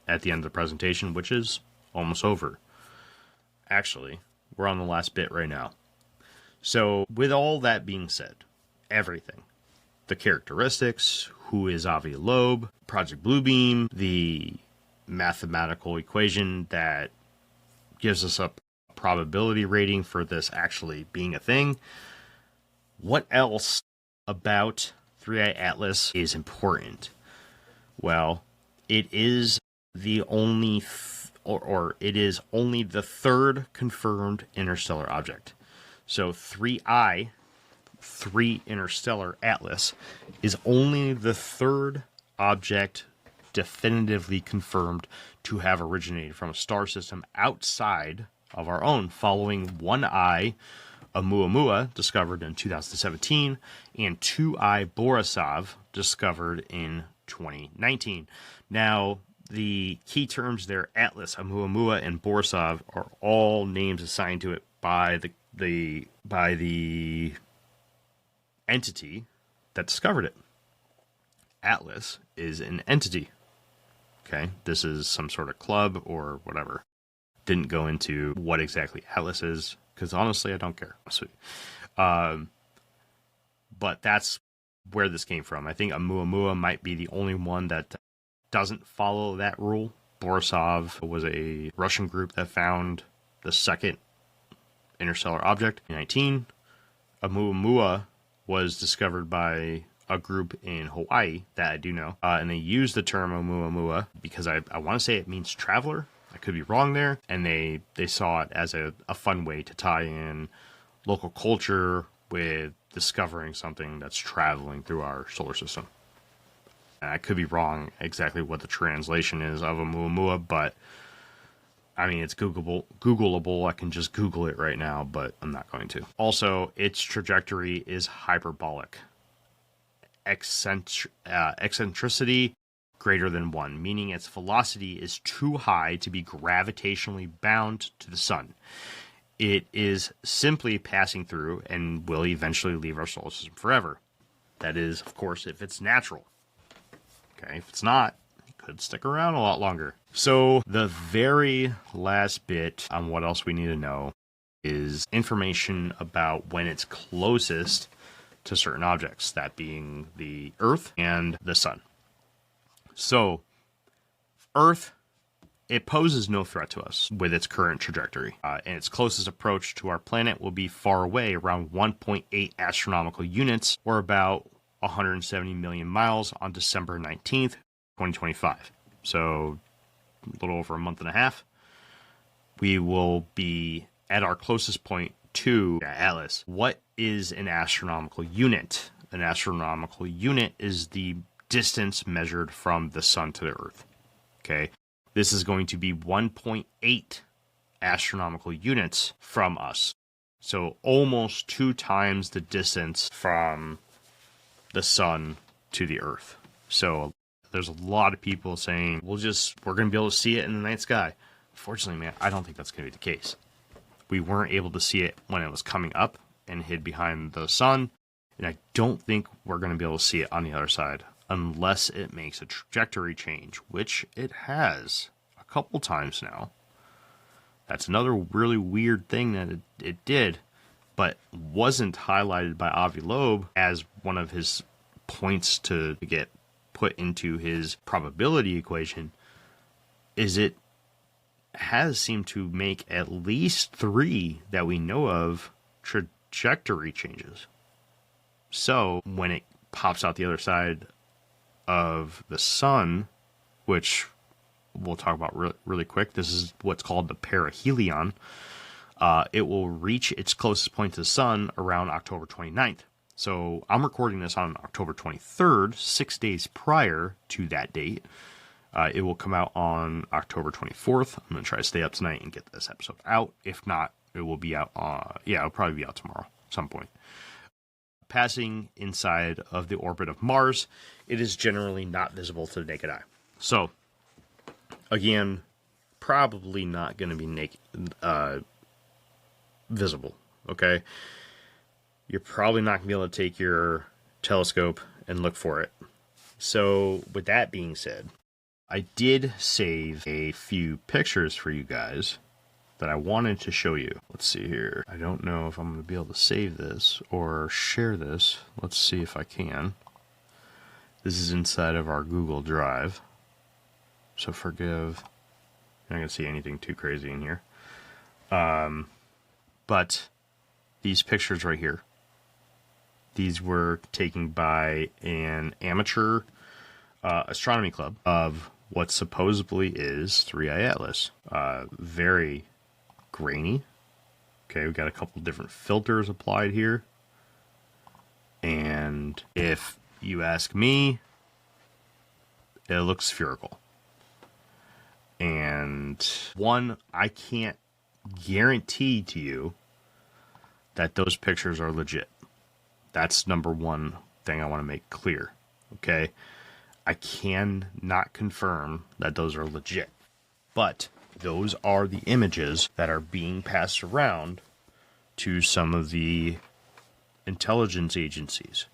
at the end of the presentation, which is almost over. Actually, we're on the last bit right now. So, with all that being said, everything, the characteristics, who is Avi Loeb, Project Bluebeam, the mathematical equation that gives us a probability rating for this actually being a thing, what else about 3i Atlas is important? Well, it is the only it is only the third confirmed interstellar object. So 3i, 3 interstellar Atlas, is only the third object definitively confirmed to have originated from a star system outside of our own, following 1i Oumuamua, discovered in 2017, and 2i Borisov, discovered in 2019. Now, the key terms there, Atlas, Oumuamua, and Borisov, are all names assigned to it by the entity that discovered it. Atlas is an entity. Okay, this is some sort of club or whatever. Didn't go into what exactly Atlas is, because honestly, I don't care. But that's where this came from. I think Oumuamua might be the only one that doesn't follow that rule. Borisov was a Russian group that found the second interstellar object in 2019. Oumuamua was discovered by a group in Hawaii that I do know. And they used the term Oumuamua because I want to say it means traveler. I could be wrong there. And they saw it as a fun way to tie in local culture with discovering something that's traveling through our solar system. And I could be wrong exactly what the translation is of Oumuamua, but I mean, it's Googleable. I can just Google it right now, but I'm not going to. Also, its trajectory is hyperbolic. Eccentricity greater than 1, meaning its velocity is too high to be gravitationally bound to the sun. It is simply passing through and will eventually leave our solar system forever. That is, of course, if it's natural. Okay, if it's not, it could stick around a lot longer. So the very last bit on what else we need to know is information about when it's closest to certain objects, that being the Earth and the Sun. So, Earth, it poses no threat to us with its current trajectory, and its closest approach to our planet will be far away, around 1.8 astronomical units, or about 170 million miles on December 19th, 2025. So, a little over a month and a half. We will be at our closest point to Atlas. What is an astronomical unit? An astronomical unit is the distance measured from the sun to the Earth. Okay, This is going to be 1.8 astronomical units from us. So almost 2 times the distance from the sun to the Earth. So there's a lot of people saying, we're going to be able to see it in the night sky. Unfortunately, man, I don't think that's going to be the case. We weren't able to see it when it was coming up and hid behind the sun. And I don't think we're going to be able to see it on the other side unless it makes a trajectory change, which it has a couple times now. That's another really weird thing that it did, but wasn't highlighted by Avi Loeb as one of his points to get put into his probability equation, is it has seemed to make at least 3 that we know of trajectory changes. So when it pops out the other side of the sun, which we'll talk about really quick, this is what's called the perihelion. It will reach its closest point to the sun around October 29th. So I'm recording this on October 23rd, 6 days prior to that date. It will come out on October 24th. I'm going to try to stay up tonight and get this episode out. If not, it will be out it'll probably be out tomorrow at some point. Passing inside of the orbit of Mars, it is generally not visible to the naked eye. So, again, probably not going to be visible, okay? You're probably not going to be able to take your telescope and look for it. So, with that being said, I did save a few pictures for you guys that I wanted to show you. Let's see here. I don't know if I'm going to be able to save this or share this. Let's see if I can. This is inside of our Google Drive. So forgive. I'm not going to see anything too crazy in here. But these pictures right here, these were taken by an amateur astronomy club of what supposedly is 3i Atlas. Very grainy. Okay, we've got a couple different filters applied here. And if you ask me, it looks spherical. And one, I can't guarantee to you that those pictures are legit. That's number one thing I want to make clear. Okay? I can not confirm that those are legit. But those are the images that are being passed around to some of the intelligence agencies.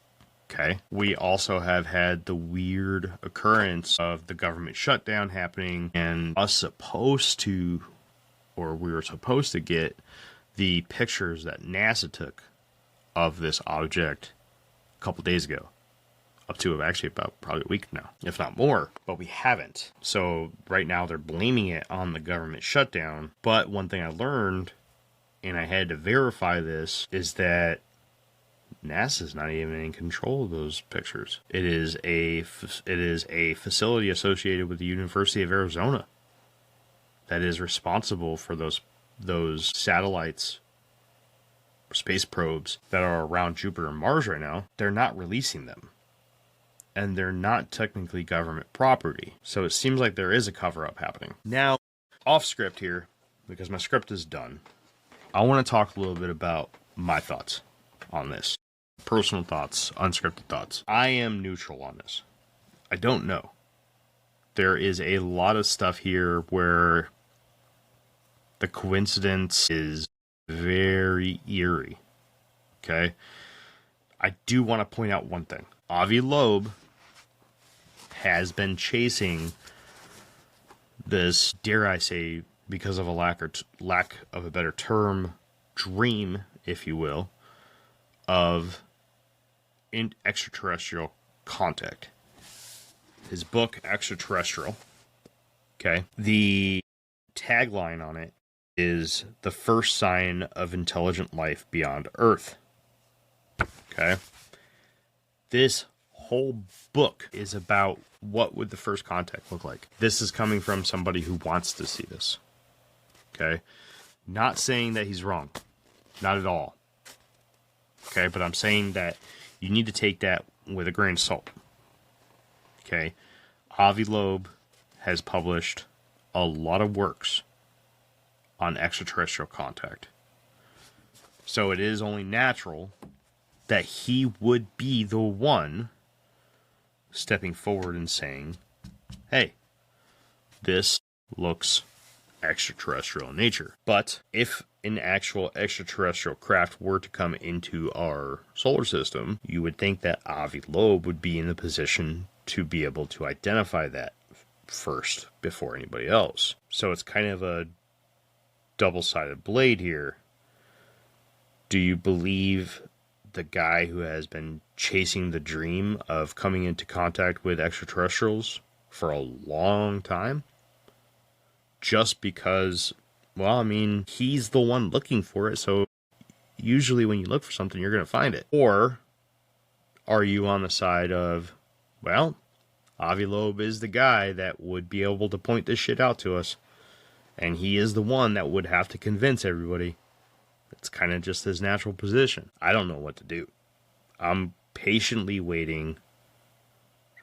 Okay. We also have had the weird occurrence of the government shutdown happening and we were supposed to get the pictures that NASA took of this object a couple days ago. Up to actually about probably a week now, if not more, but we haven't. So right now they're blaming it on the government shutdown. But one thing I learned, and I had to verify this, is that NASA's not even in control of those pictures. It is a facility associated with the University of Arizona that is responsible for those satellites, space probes that are around Jupiter and Mars right now. They're not releasing them. And they're not technically government property. So it seems like there is a cover-up happening. Now, off script here, because my script is done, I want to talk a little bit about my thoughts on this. Personal thoughts, unscripted thoughts. I am neutral on this. I don't know. There is a lot of stuff here where the coincidence is very eerie. Okay? I do want to point out one thing. Avi Loeb has been chasing this, dare I say, because of a lack of a better term, dream, if you will, of extraterrestrial contact. His book, Extraterrestrial, okay, the tagline on it is the first sign of intelligent life beyond Earth. Okay? This whole book is about what would the first contact look like. This is coming from somebody who wants to see this. Okay? Not saying that he's wrong. Not at all. Okay? But I'm saying that you need to take that with a grain of salt. Okay? Avi Loeb has published a lot of works on extraterrestrial contact. So it is only natural that he would be the one stepping forward and saying, hey, this looks extraterrestrial in nature. But if an actual extraterrestrial craft were to come into our solar system, you would think that Avi Loeb would be in the position to be able to identify that first before anybody else. So it's kind of a double-sided blade here. Do you believe the guy who has been chasing the dream of coming into contact with extraterrestrials for a long time? Just because, well, I mean, he's the one looking for it, so usually when you look for something, you're going to find it. Or are you on the side of, well, Avi Loeb is the guy that would be able to point this shit out to us, and he is the one that would have to convince everybody. It's kind of just his natural position. I don't know what to do. I'm patiently waiting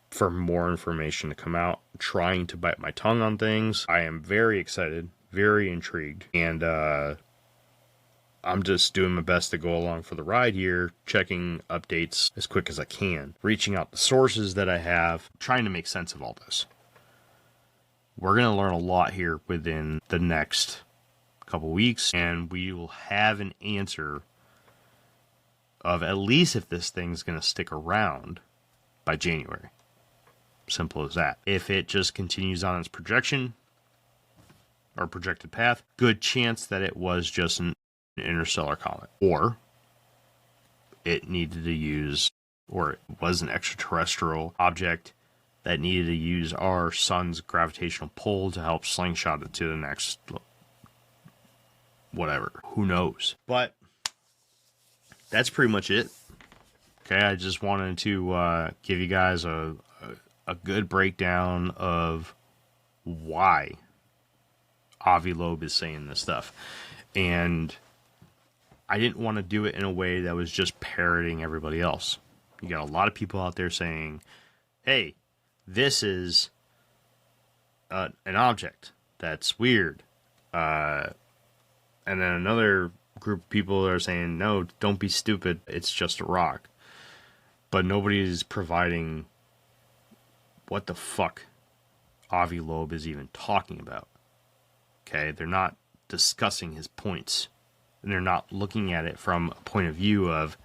for more information to come out, trying to bite my tongue on things. I am very excited, very intrigued, and I'm just doing my best to go along for the ride here, checking updates as quick as I can, reaching out to sources that I have, trying to make sense of all this. We're going to learn a lot here within the next couple weeks, and we will have an answer of at least if this thing's going to stick around by January. Simple as that. If it just continues on its projection or projected path, good chance that it was just an interstellar comet, or it needed to use, or it was an extraterrestrial object that needed to use our sun's gravitational pull to help slingshot it to the next whatever. Who knows? But that's pretty much it. Okay, I just wanted to give you guys a good breakdown of why Avi Loeb is saying this stuff. And I didn't want to do it in a way that was just parroting everybody else. You got a lot of people out there saying, hey, this is an object that's weird. And then another group of people are saying, no, don't be stupid. It's just a rock. But nobody's providing what the fuck Avi Loeb is even talking about. Okay, they're not discussing his points. And they're not looking at it from a point of view of,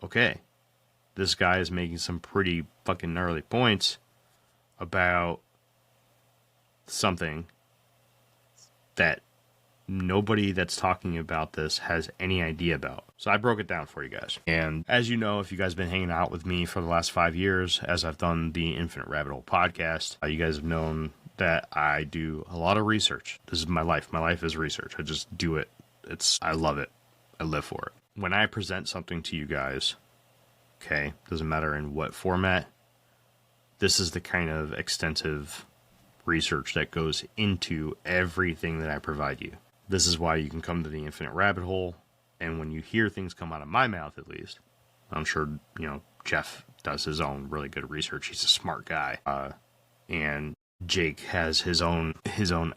okay, this guy is making some pretty fucking gnarly points about something that nobody that's talking about this has any idea about. So I broke it down for you guys. And as you know, if you guys have been hanging out with me for the last 5 years, as I've done the Infinite Rabbit Hole podcast, you guys have known that I do a lot of research. This is my life. My life is research. I just do it. I love it. I live for it. When I present something to you guys, okay, doesn't matter in what format, this is the kind of extensive research that goes into everything that I provide you. This is why you can come to the Infinite Rabbit Hole, and when you hear things come out of my mouth, at least, I'm sure, Jeff does his own really good research. He's a smart guy. And Jake has his own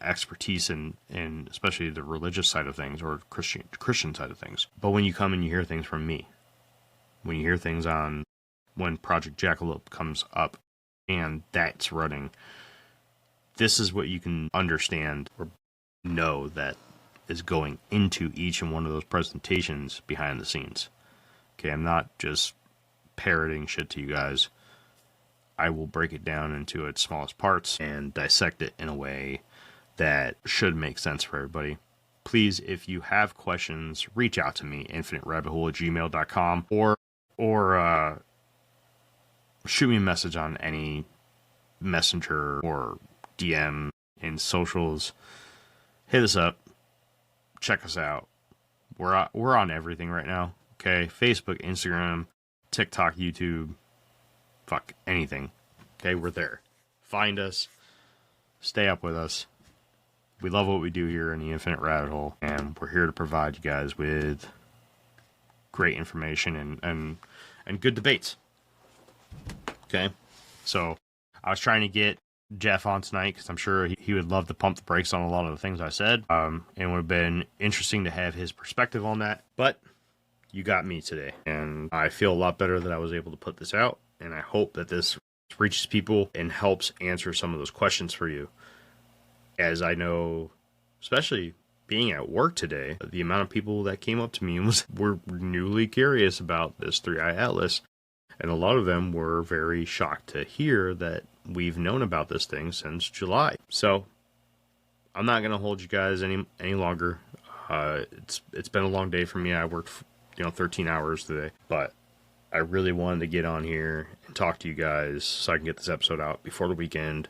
expertise in especially the religious side of things, or Christian side of things. But when you come and you hear things from me, when you hear things on when Project Jackalope comes up and that's running, this is what you can understand or know that is going into each and one of those presentations behind the scenes. Okay, I'm not just parroting shit to you guys. I will break it down into its smallest parts and dissect it in a way that should make sense for everybody. Please, if you have questions, reach out to me, infiniterabbithole@gmail.com, or shoot me a message on any messenger or DM in socials. Hit us up. Check us out. We're on everything right now. Okay, Facebook, Instagram, TikTok, YouTube. Fuck, anything. Okay, we're there. Find us. Stay up with us. We love what we do here in the Infinite Rabbit Hole, and we're here to provide you guys with great information and good debates. Okay? So, I was trying to get Jeff on tonight because I'm sure he would love to pump the brakes on a lot of the things I said. And it would have been interesting to have his perspective on that. But you got me today, and I feel a lot better that I was able to put this out. And I hope that this reaches people and helps answer some of those questions for you. As I know, especially being at work today, the amount of people that came up to me and were newly curious about this 3i Atlas. And a lot of them were very shocked to hear that we've known about this thing since July. So I'm not going to hold you guys any longer. It's been a long day for me. I worked 13 hours today, but I really wanted to get on here and talk to you guys so I can get this episode out before the weekend,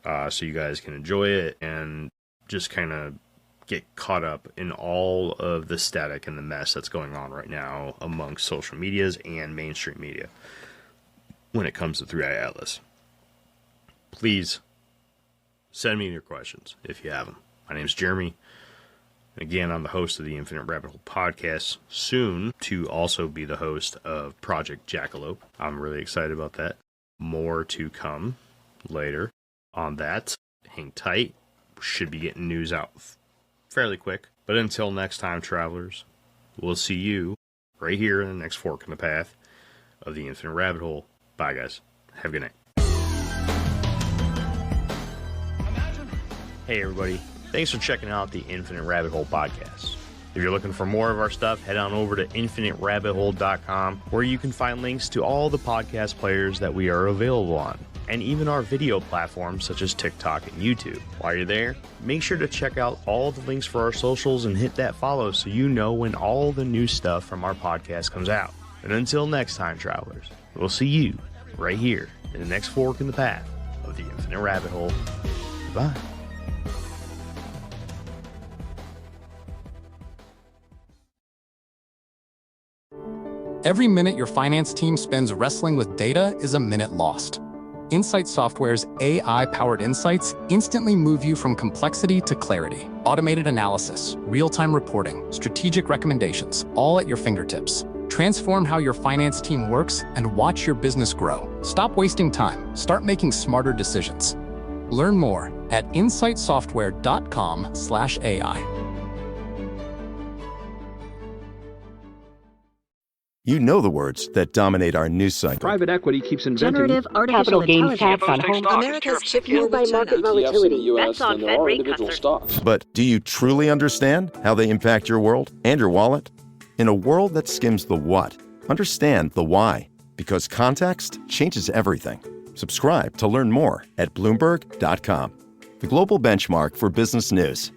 so you guys can enjoy it and just kind of get caught up in all of the static and the mess that's going on right now amongst social medias and mainstream media when it comes to 3i Atlas. Please send me your questions if you have them. My name is Jeremy. Again, I'm the host of the Infinite Rabbit Hole podcast, soon to also be the host of Project Jackalope. I'm really excited about that. More to come later on that. Hang tight. Should be getting news out fairly quick. But until next time, travelers, we'll see you right here in the next fork in the path of the Infinite Rabbit Hole. Bye, guys. Have a good night. Hey, everybody. Thanks for checking out the Infinite Rabbit Hole podcast. If you're looking for more of our stuff, head on over to infiniterabbithole.com, where you can find links to all the podcast players that we are available on, and even our video platforms such as TikTok and YouTube. While you're there, make sure to check out all the links for our socials and hit that follow so you know when all the new stuff from our podcast comes out. And until next time, travelers, we'll see you right here in the next fork in the path of the Infinite Rabbit Hole. Bye. Every minute your finance team spends wrestling with data is a minute lost. Insight Software's AI-powered insights instantly move you from complexity to clarity. Automated analysis, real-time reporting, strategic recommendations, all at your fingertips. Transform how your finance team works and watch your business grow. Stop wasting time. Start making smarter decisions. Learn more at insightsoftware.com/AI. You know the words that dominate our news cycle. Private equity keeps inventing generative artificial intelligence tax on home. America's chip fueled by market volatility. Bets on Fed rate cuts. But do you truly understand how they impact your world and your wallet? In a world that skims the what, understand the why. Because context changes everything. Subscribe to learn more at Bloomberg.com, the global benchmark for business news.